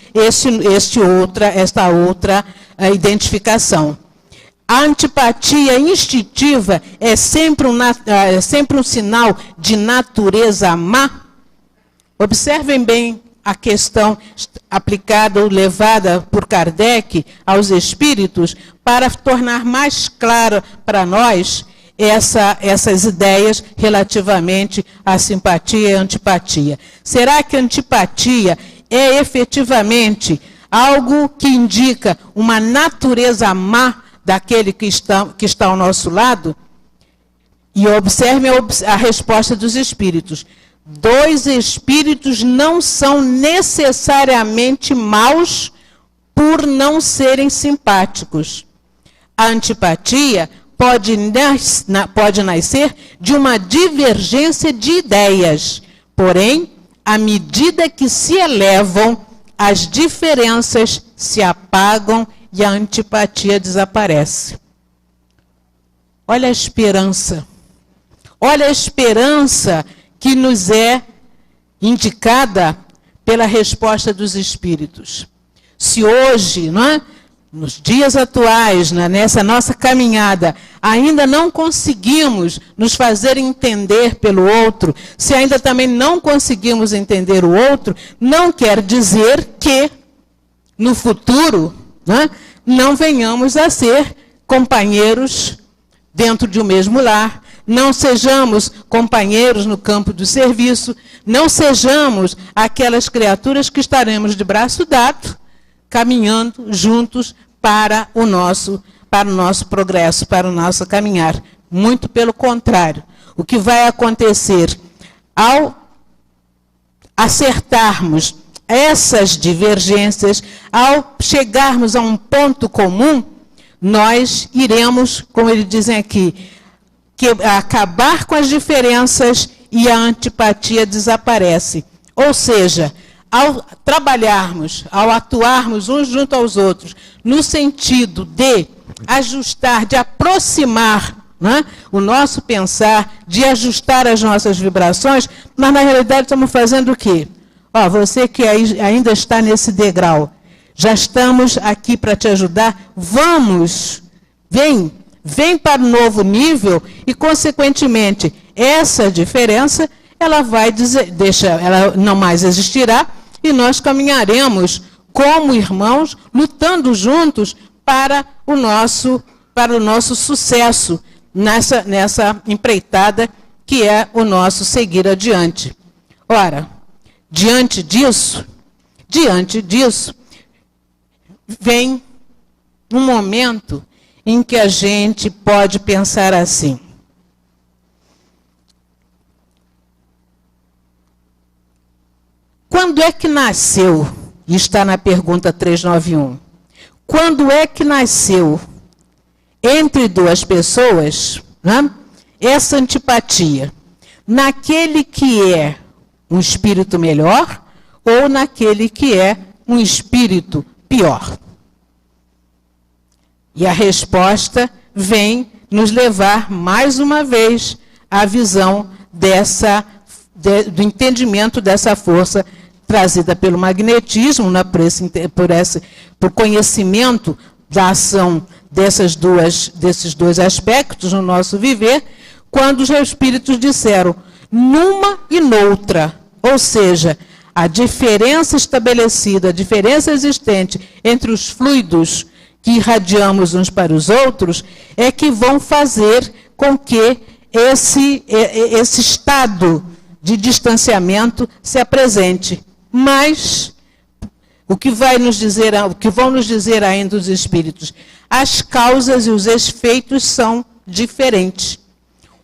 esta outra identificação. A antipatia instintiva é sempre um sinal de natureza má. Observem bem a questão aplicada ou levada por Kardec aos espíritos para tornar mais clara para nós essas ideias relativamente à simpatia e antipatia. Será que a antipatia é efetivamente algo que indica uma natureza má daquele que está ao nosso lado? E observe a resposta dos espíritos. 2 espíritos não são necessariamente maus por não serem simpáticos. A antipatia pode nascer de uma divergência de ideias, porém, à medida que se elevam, as diferenças se apagam e a antipatia desaparece. Olha a esperança. Olha a esperança que nos é indicada pela resposta dos espíritos. Se hoje, nos dias atuais, nessa nossa caminhada, ainda não conseguimos nos fazer entender pelo outro, se ainda também não conseguimos entender o outro, não quer dizer que, no futuro, não venhamos a ser companheiros dentro de um mesmo lar, não sejamos companheiros no campo do serviço, não sejamos aquelas criaturas que estaremos de braço dado, caminhando juntos para o nosso progresso, para o nosso caminhar. Muito pelo contrário. O que vai acontecer ao acertarmos essas divergências, ao chegarmos a um ponto comum, nós iremos, como eles dizem aqui, acabar com as diferenças e a antipatia desaparece. Ou seja, ao trabalharmos, ao atuarmos uns junto aos outros, no sentido de ajustar, de aproximar o nosso pensar, de ajustar as nossas vibrações, nós na realidade estamos fazendo o quê? Você que ainda está nesse degrau, já estamos aqui para te ajudar, vem para o novo nível e, consequentemente, essa diferença, ela não mais existirá e nós caminharemos como irmãos, lutando juntos para o nosso sucesso nessa empreitada que é o nosso seguir adiante. Ora, diante disso, vem um momento em que a gente pode pensar assim: quando é que nasceu, e está na pergunta 391, quando é que nasceu entre duas pessoas essa antipatia? Naquele que é um espírito melhor ou naquele que é um espírito pior? E a resposta vem nos levar, mais uma vez, à visão do entendimento dessa força trazida pelo magnetismo, por conhecimento da ação desses dois aspectos no nosso viver, quando os espíritos disseram, numa e noutra, ou seja, a diferença estabelecida, a diferença existente entre os fluidos que irradiamos uns para os outros, é que vão fazer com que esse estado de distanciamento se apresente. Mas, o que vão nos dizer ainda os espíritos? As causas e os efeitos são diferentes.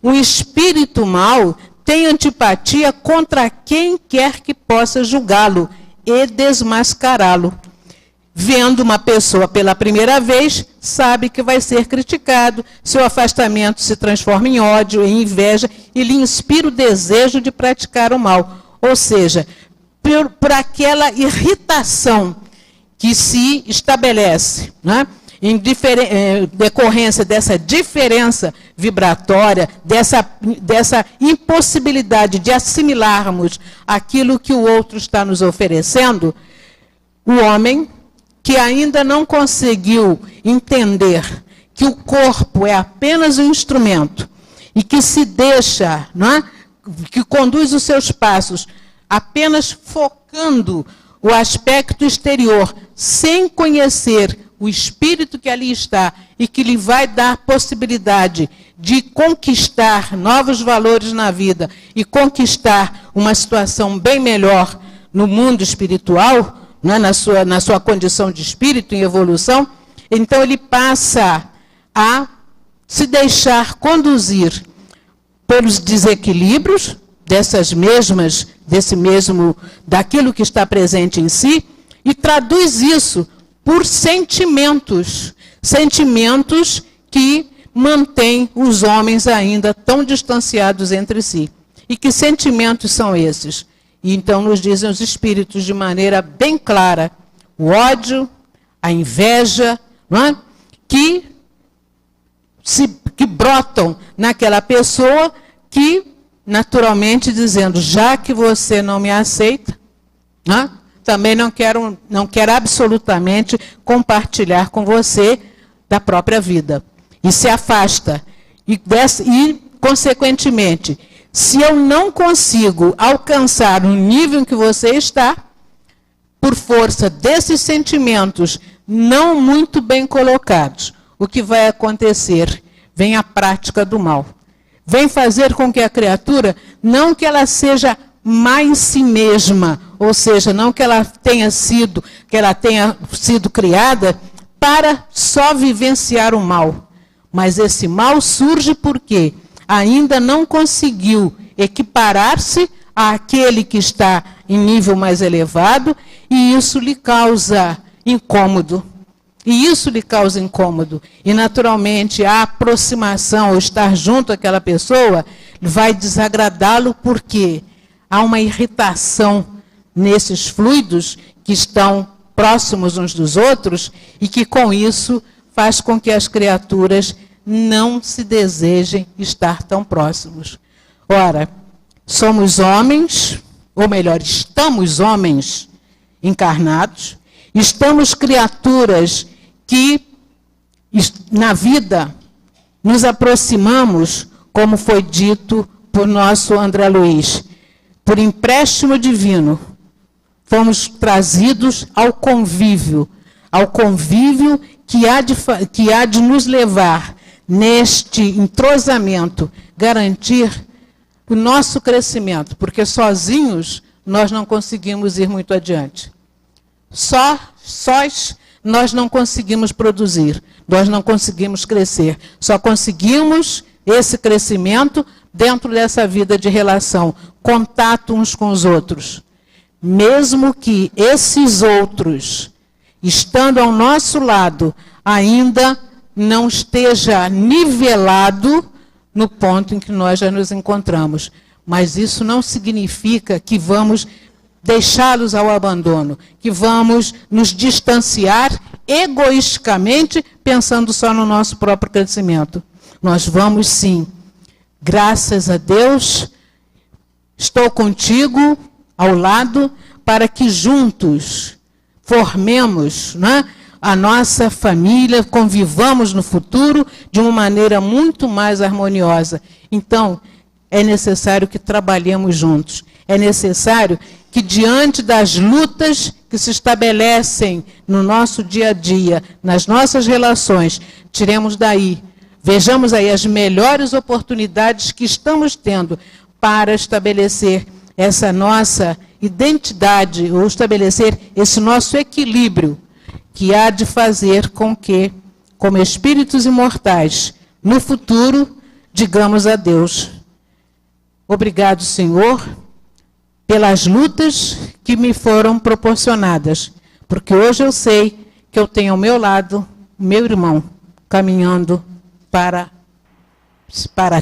O espírito mau tem antipatia contra quem quer que possa julgá-lo e desmascará-lo. Vendo uma pessoa pela primeira vez, sabe que vai ser criticado, seu afastamento se transforma em ódio, em inveja, e lhe inspira o desejo de praticar o mal. Ou seja, por aquela irritação que se estabelece, né, em decorrência dessa diferença vibratória, dessa impossibilidade de assimilarmos aquilo que o outro está nos oferecendo, o homem que ainda não conseguiu entender que o corpo é apenas um instrumento e que se deixa, não é, que conduz os seus passos apenas focando o aspecto exterior, sem conhecer o espírito que ali está e que lhe vai dar possibilidade de conquistar novos valores na vida e conquistar uma situação bem melhor no mundo espiritual, né, na sua condição de espírito em evolução, então ele passa a se deixar conduzir pelos desequilíbrios daquilo que está presente em si, e traduz isso por sentimentos que mantêm os homens ainda tão distanciados entre si. E que sentimentos são esses? E então nos dizem os espíritos de maneira bem clara: o ódio, a inveja, não é? que brotam naquela pessoa que, naturalmente dizendo, já que você não me aceita, né, também não quero absolutamente compartilhar com você da própria vida. E se afasta. E, consequentemente, se eu não consigo alcançar o nível em que você está, por força desses sentimentos não muito bem colocados, o que vai acontecer? Vem a prática do mal. Vem fazer com que a criatura, não que ela seja má em si mesma, ou seja, não que ela tenha sido criada para só vivenciar o mal. Mas esse mal surge porque ainda não conseguiu equiparar-se àquele que está em nível mais elevado, e isso lhe causa incômodo. E, naturalmente, a aproximação, ou estar junto àquela pessoa, vai desagradá-lo, porque há uma irritação nesses fluidos que estão próximos uns dos outros, e que, com isso, faz com que as criaturas não se desejem estar tão próximos. Ora, somos homens, ou melhor, estamos homens encarnados, estamos criaturas que na vida nos aproximamos, como foi dito por nosso André Luiz, por empréstimo divino, fomos trazidos ao convívio que há de nos levar, neste entrosamento, garantir o nosso crescimento, porque sozinhos nós não conseguimos ir muito adiante. Sós nós não conseguimos produzir, nós não conseguimos crescer. Só conseguimos esse crescimento dentro dessa vida de relação, contato uns com os outros. Mesmo que esses outros, estando ao nosso lado, ainda não esteja nivelado no ponto em que nós já nos encontramos. Mas isso não significa que vamos deixá-los ao abandono, que vamos nos distanciar egoisticamente, pensando só no nosso próprio crescimento. Nós vamos sim, graças a Deus, estou contigo, ao lado, para que juntos formemos, né, a nossa família, convivamos no futuro de uma maneira muito mais harmoniosa. Então, é necessário que trabalhemos juntos. É necessário que, diante das lutas que se estabelecem no nosso dia a dia, nas nossas relações, vejamos aí as melhores oportunidades que estamos tendo para estabelecer essa nossa identidade, ou estabelecer esse nosso equilíbrio, que há de fazer com que, como espíritos imortais, no futuro, digamos a Deus: obrigado, Senhor, pelas lutas que me foram proporcionadas, porque hoje eu sei que eu tenho ao meu lado o meu irmão, caminhando para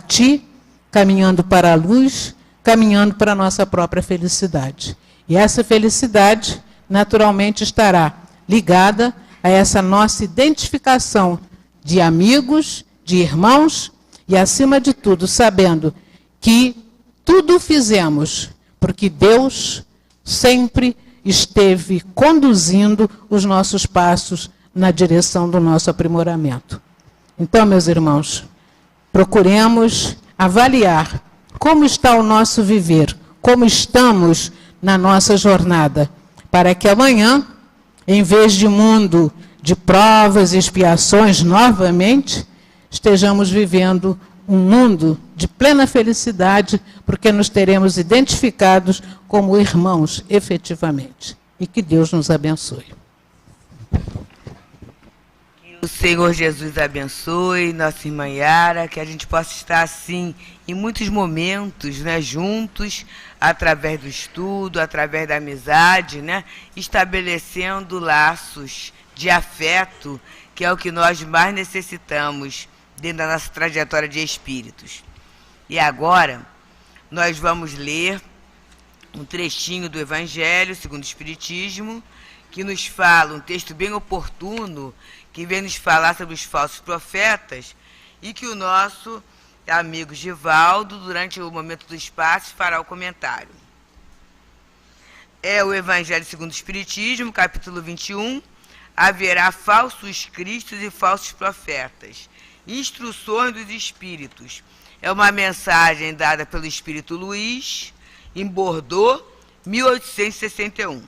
ti, caminhando para a luz, caminhando para a nossa própria felicidade. E essa felicidade, naturalmente, estará ligada a essa nossa identificação de amigos, de irmãos e, acima de tudo, sabendo que tudo fizemos porque Deus sempre esteve conduzindo os nossos passos na direção do nosso aprimoramento. Então, meus irmãos, procuremos avaliar como está o nosso viver, como estamos na nossa jornada, para que amanhã, em vez de mundo de provas e expiações novamente, estejamos vivendo um mundo de plena felicidade, porque nos teremos identificados como irmãos, efetivamente. E que Deus nos abençoe. Que o Senhor Jesus abençoe nossa irmã Yara, que a gente possa estar assim em muitos momentos, né, juntos, através do estudo, através da amizade, né, estabelecendo laços de afeto, que é o que nós mais necessitamos dentro da nossa trajetória de espíritos. E agora, nós vamos ler um trechinho do Evangelho segundo o Espiritismo, que nos fala, um texto bem oportuno, que vem nos falar sobre os falsos profetas, e que o nosso amigo Givaldo, durante o momento do espaço, fará o comentário. É o Evangelho segundo o Espiritismo, capítulo 21, haverá falsos cristos e falsos profetas. Instruções dos Espíritos. É uma mensagem dada pelo Espírito Luiz, em Bordeaux, 1861.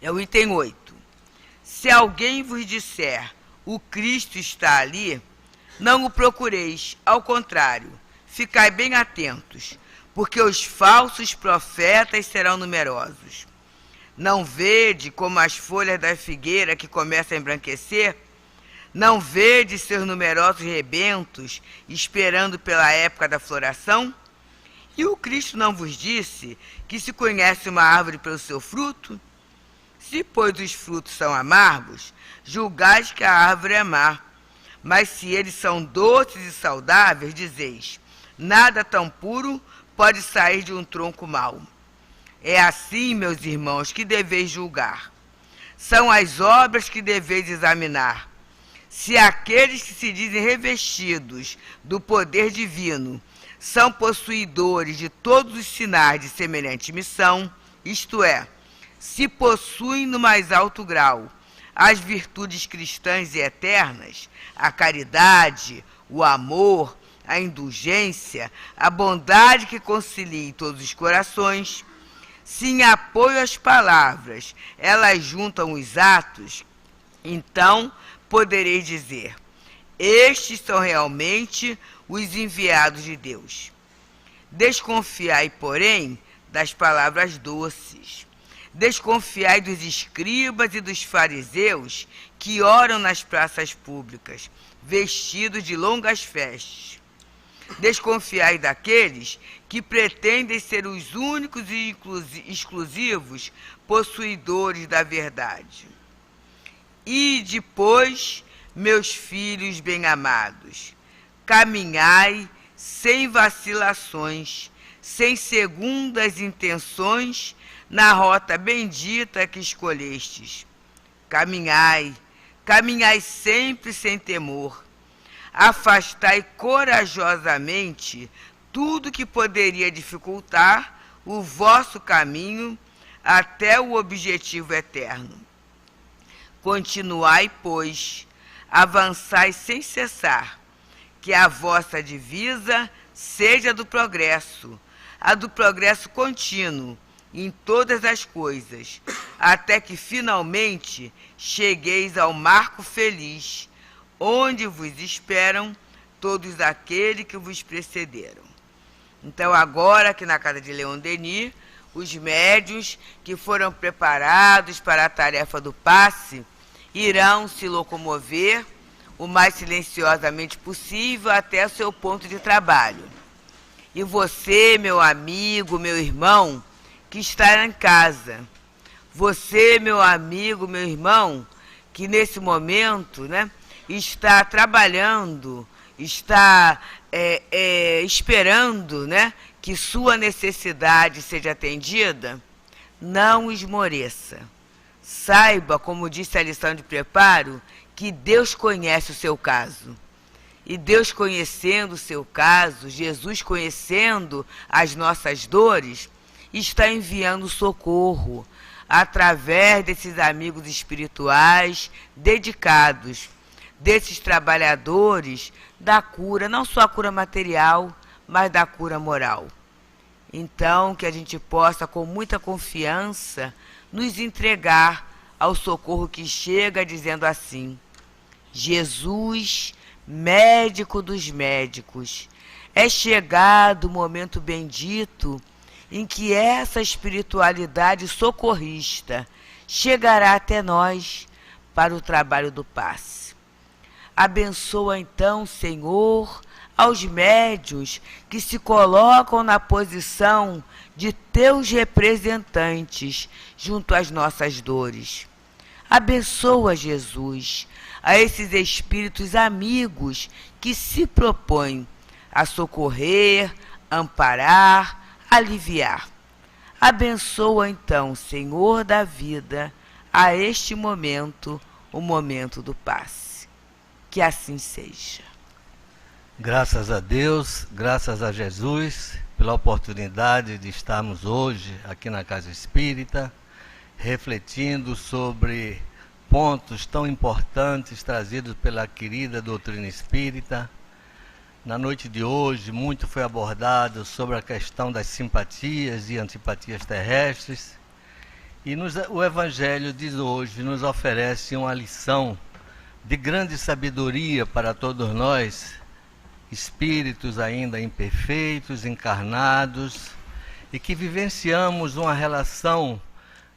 É o item 8. Se alguém vos disser, o Cristo está ali, não o procureis, ao contrário, ficai bem atentos, porque os falsos profetas serão numerosos. Não vede como as folhas da figueira que começam a embranquecer? Não vede seus numerosos rebentos, esperando pela época da floração? E o Cristo não vos disse que se conhece uma árvore pelo seu fruto? Se, pois, os frutos são amargos, julgais que a árvore é má. Mas se eles são doces e saudáveis, dizeis, nada tão puro pode sair de um tronco mau. É assim, meus irmãos, que deveis julgar. São as obras que deveis examinar. Se aqueles que se dizem revestidos do poder divino são possuidores de todos os sinais de semelhante missão, isto é, se possuem no mais alto grau as virtudes cristãs e eternas, a caridade, o amor, a indulgência, a bondade que concilia todos os corações, se em apoio às palavras elas juntam os atos, então podereis dizer, estes são realmente os enviados de Deus. Desconfiai, porém, das palavras doces. Desconfiai dos escribas e dos fariseus que oram nas praças públicas, vestidos de longas vestes. Desconfiai daqueles que pretendem ser os únicos e exclusivos possuidores da verdade. E depois, meus filhos bem-amados, caminhai sem vacilações, sem segundas intenções, na rota bendita que escolhestes. Caminhai, caminhai sempre sem temor. Afastai corajosamente tudo que poderia dificultar o vosso caminho até o objetivo eterno. Continuai, pois, avançai sem cessar, que a vossa divisa seja do progresso, a do progresso contínuo em todas as coisas, até que finalmente chegueis ao marco feliz, onde vos esperam todos aqueles que vos precederam. Então, agora, aqui na casa de Leon Denis, os médiuns que foram preparados para a tarefa do passe irão se locomover o mais silenciosamente possível até o seu ponto de trabalho. E você, meu amigo, meu irmão, que está em casa, você, meu amigo, meu irmão, que nesse momento, né, está trabalhando, está esperando, né, que sua necessidade seja atendida, não esmoreça. Saiba, como disse a lição de preparo, que Deus conhece o seu caso. E Deus conhecendo o seu caso, Jesus conhecendo as nossas dores, está enviando socorro através desses amigos espirituais dedicados, desses trabalhadores da cura, não só a cura material, mas da cura moral. Então, que a gente possa, com muita confiança, nos entregar ao socorro que chega dizendo assim: Jesus, médico dos médicos, é chegado o momento bendito em que essa espiritualidade socorrista chegará até nós para o trabalho do passe. Abençoa então, Senhor, aos médiuns que se colocam na posição de teus representantes junto às nossas dores. Abençoa, Jesus, a esses espíritos amigos que se propõem a socorrer, amparar, aliviar. Abençoa então, Senhor da vida, a este momento, o momento do passe. Que assim seja. Graças a Deus, graças a Jesus, pela oportunidade de estarmos hoje aqui na Casa Espírita, refletindo sobre pontos tão importantes trazidos pela querida doutrina espírita. Na noite de hoje, muito foi abordado sobre a questão das simpatias e antipatias terrestres. E o Evangelho de hoje nos oferece uma lição de grande sabedoria para todos nós, espíritos ainda imperfeitos, encarnados, e que vivenciamos uma relação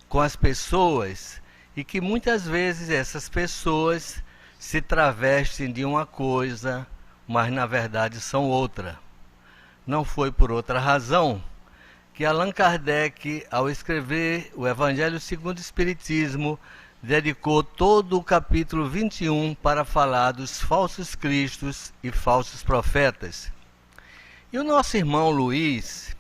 com as pessoas e que muitas vezes essas pessoas se travestem de uma coisa, mas na verdade são outra. Não foi por outra razão que Allan Kardec, ao escrever o Evangelho segundo o Espiritismo, dedicou todo o capítulo 21 para falar dos falsos cristos e falsos profetas. E o nosso irmão Luiz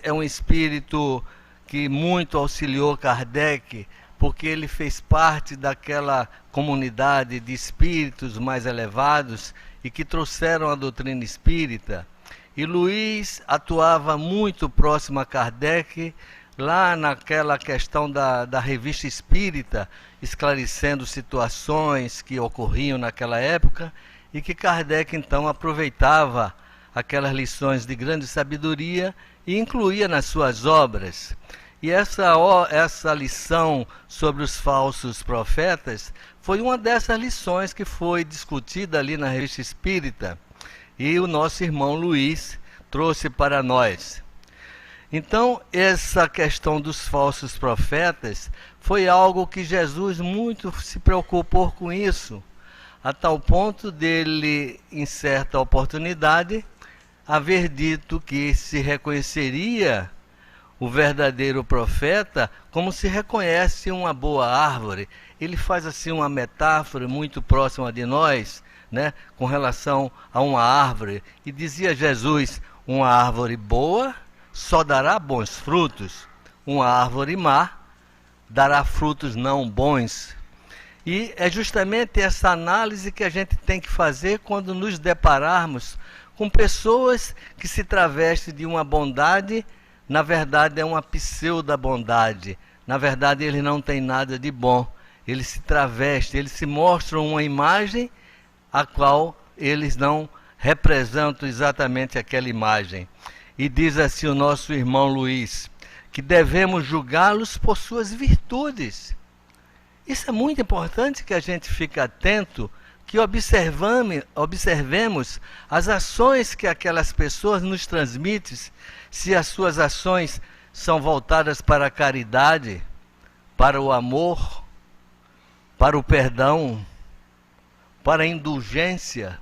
é um espírito que muito auxiliou Kardec, porque ele fez parte daquela comunidade de espíritos mais elevados e que trouxeram a doutrina espírita. E Luiz atuava muito próximo a Kardec, lá naquela questão da revista espírita, esclarecendo situações que ocorriam naquela época e que Kardec então aproveitava aquelas lições de grande sabedoria e incluía nas suas obras. E essa lição sobre os falsos profetas foi uma dessas lições que foi discutida ali na revista espírita e o nosso irmão Luiz trouxe para nós. Então, essa questão dos falsos profetas foi algo que Jesus muito se preocupou com isso, a tal ponto dele, em certa oportunidade, haver dito que se reconheceria o verdadeiro profeta como se reconhece uma boa árvore. Ele faz assim uma metáfora muito próxima de nós, né, com relação a uma árvore, e dizia Jesus: uma árvore boa só dará bons frutos, uma árvore má dará frutos não bons. E é justamente essa análise que a gente tem que fazer quando nos depararmos com pessoas que se travestem de uma bondade, na verdade é uma pseudo-bondade. Na verdade eles não têm nada de bom. Eles se travestem, eles se mostram uma imagem a qual eles não representam exatamente aquela imagem. E diz assim o nosso irmão Luiz, que devemos julgá-los por suas virtudes. Isso é muito importante que a gente fique atento, que observemos as ações que aquelas pessoas nos transmitem, se as suas ações são voltadas para a caridade, para o amor, para o perdão, para a indulgência,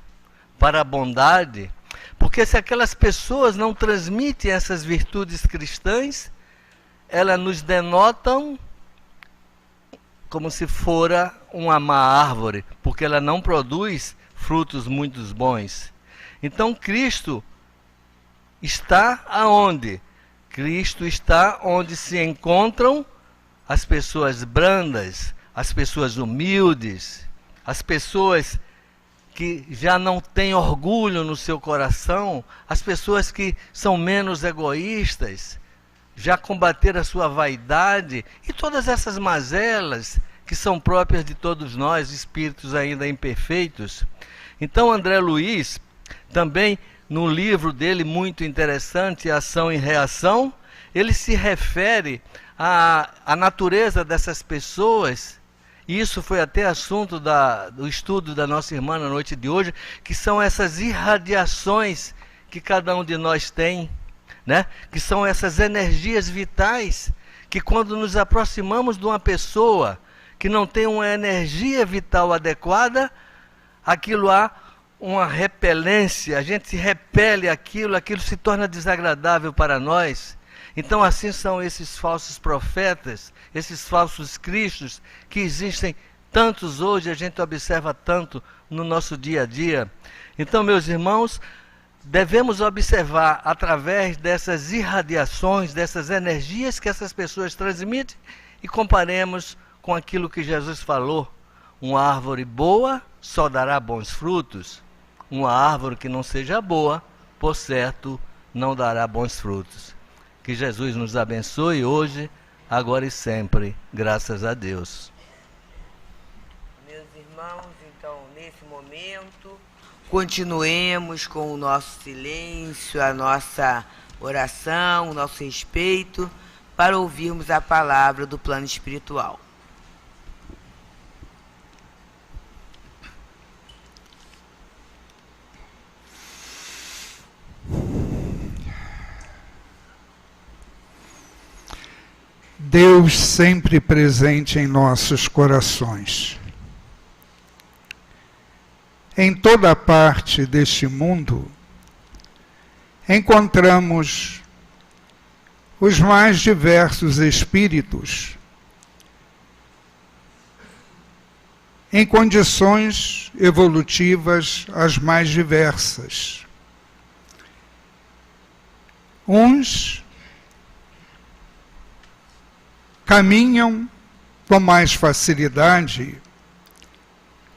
para a bondade. Porque se aquelas pessoas não transmitem essas virtudes cristãs, elas nos denotam como se fora uma má árvore, porque ela não produz frutos muito bons. Então Cristo está aonde? Cristo está onde se encontram as pessoas brandas, as pessoas humildes, as pessoas que já não têm orgulho no seu coração, as pessoas que são menos egoístas, já combateram a sua vaidade e todas essas mazelas que são próprias de todos nós, espíritos ainda imperfeitos. Então André Luiz, também no livro dele muito interessante, Ação e Reação, ele se refere à natureza dessas pessoas. E isso foi até assunto do estudo da nossa irmã na noite de hoje, que são essas irradiações que cada um de nós tem, né? Que são essas energias vitais, que quando nos aproximamos de uma pessoa que não tem uma energia vital adequada, aquilo há uma repelência, a gente se repele aquilo se torna desagradável para nós. Então assim são esses falsos profetas, esses falsos cristos, que existem tantos hoje, a gente observa tanto no nosso dia a dia. Então, meus irmãos, devemos observar através dessas irradiações, dessas energias que essas pessoas transmitem, e comparemos com aquilo que Jesus falou: uma árvore boa só dará bons frutos, uma árvore que não seja boa, por certo, não dará bons frutos. Que Jesus nos abençoe hoje, agora e sempre, graças a Deus. Meus irmãos, então, nesse momento, continuemos com o nosso silêncio, a nossa oração, o nosso respeito, para ouvirmos a palavra do plano espiritual. Deus sempre presente em nossos corações. Em toda parte deste mundo, encontramos os mais diversos espíritos em condições evolutivas as mais diversas. Uns caminham com mais facilidade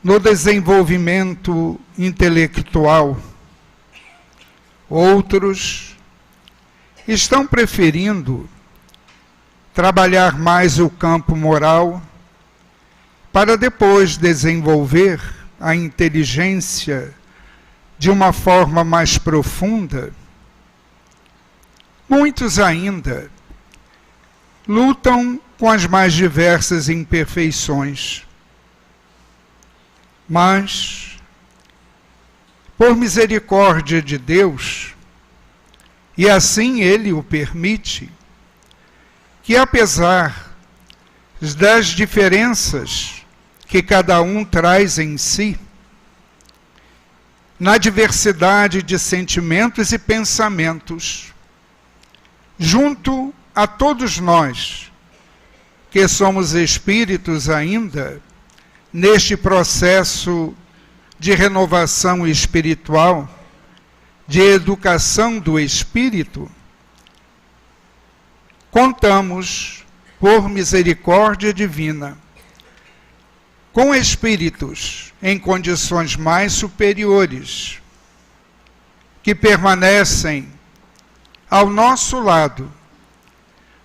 no desenvolvimento intelectual. Outros estão preferindo trabalhar mais o campo moral para depois desenvolver a inteligência de uma forma mais profunda. Muitos ainda lutam com as mais diversas imperfeições. Mas, por misericórdia de Deus, e assim Ele o permite, que apesar das diferenças que cada um traz em si, na diversidade de sentimentos e pensamentos, junto a todos nós, que somos espíritos ainda, neste processo de renovação espiritual, de educação do espírito, contamos, por misericórdia divina, com espíritos em condições mais superiores, que permanecem ao nosso lado,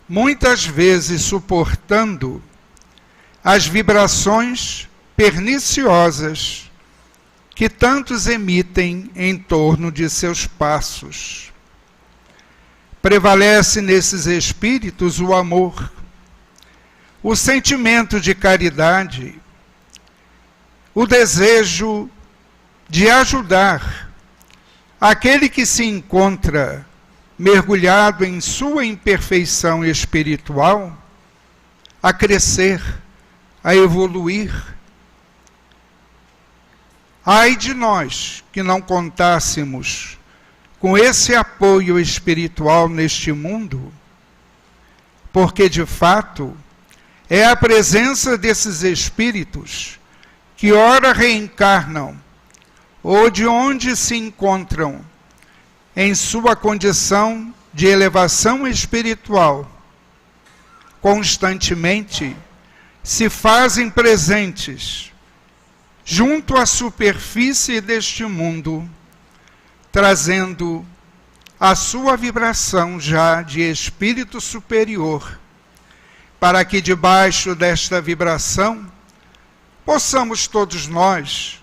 muitas vezes suportando as vibrações perniciosas que tantos emitem em torno de seus passos. Prevalece nesses espíritos o amor, o sentimento de caridade, o desejo de ajudar aquele que se encontra mergulhado em sua imperfeição espiritual a crescer, a evoluir. Ai de nós que não contássemos com esse apoio espiritual neste mundo, porque de fato é a presença desses espíritos que ora reencarnam ou de onde se encontram em sua condição de elevação espiritual, constantemente se fazem presentes junto à superfície deste mundo, trazendo a sua vibração já de espírito superior, para que debaixo desta vibração possamos todos nós,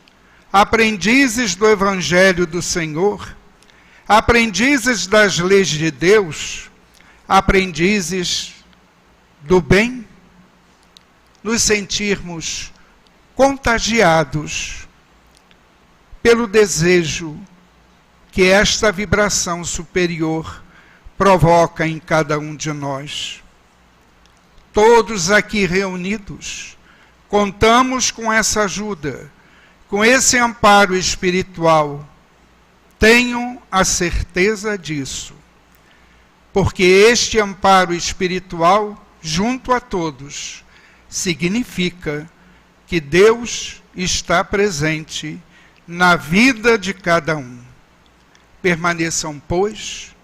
aprendizes do Evangelho do Senhor, aprendizes das leis de Deus, aprendizes do bem, nos sentirmos contagiados pelo desejo que esta vibração superior provoca em cada um de nós. Todos aqui reunidos, contamos com essa ajuda, com esse amparo espiritual. Tenham a certeza disso, porque este amparo espiritual, junto a todos, significa que Deus está presente na vida de cada um. Permaneçam, pois,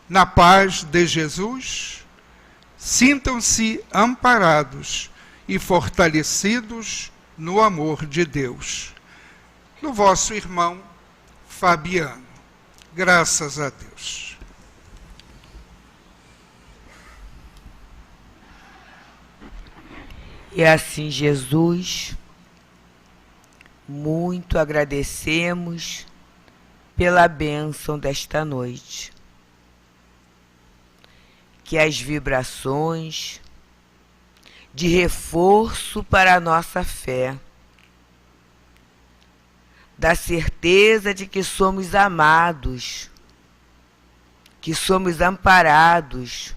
na paz de Jesus, sintam-se amparados e fortalecidos no amor de Deus. No vosso irmão Fabiano. Graças a Deus. E assim, Jesus, muito agradecemos pela bênção desta noite. Que as vibrações de reforço para a nossa fé, da certeza de que somos amados, que somos amparados,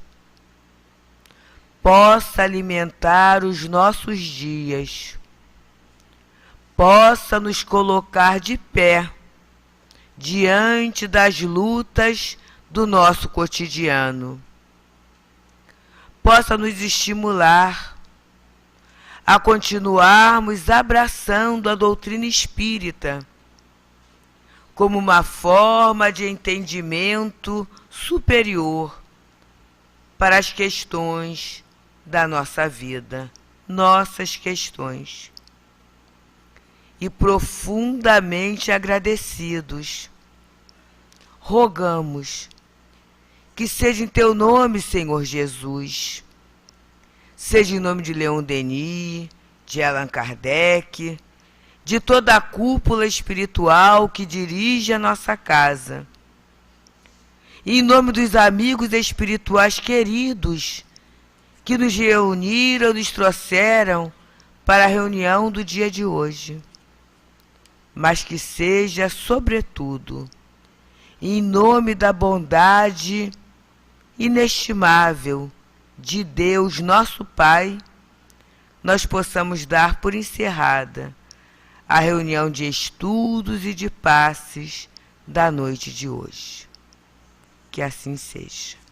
possa alimentar os nossos dias, possa nos colocar de pé diante das lutas do nosso cotidiano, possa nos estimular a continuarmos abraçando a doutrina espírita como uma forma de entendimento superior para as questões da nossa vida, nossas questões. E profundamente agradecidos, rogamos que seja em teu nome, Senhor Jesus, seja em nome de Leon Denis, de Allan Kardec, de toda a cúpula espiritual que dirige a nossa casa. E em nome dos amigos espirituais queridos que nos reuniram, nos trouxeram para a reunião do dia de hoje. Mas que seja, sobretudo, em nome da bondade inestimável de Deus, nosso Pai, nós possamos dar por encerrada a reunião de estudos e de passes da noite de hoje. Que assim seja.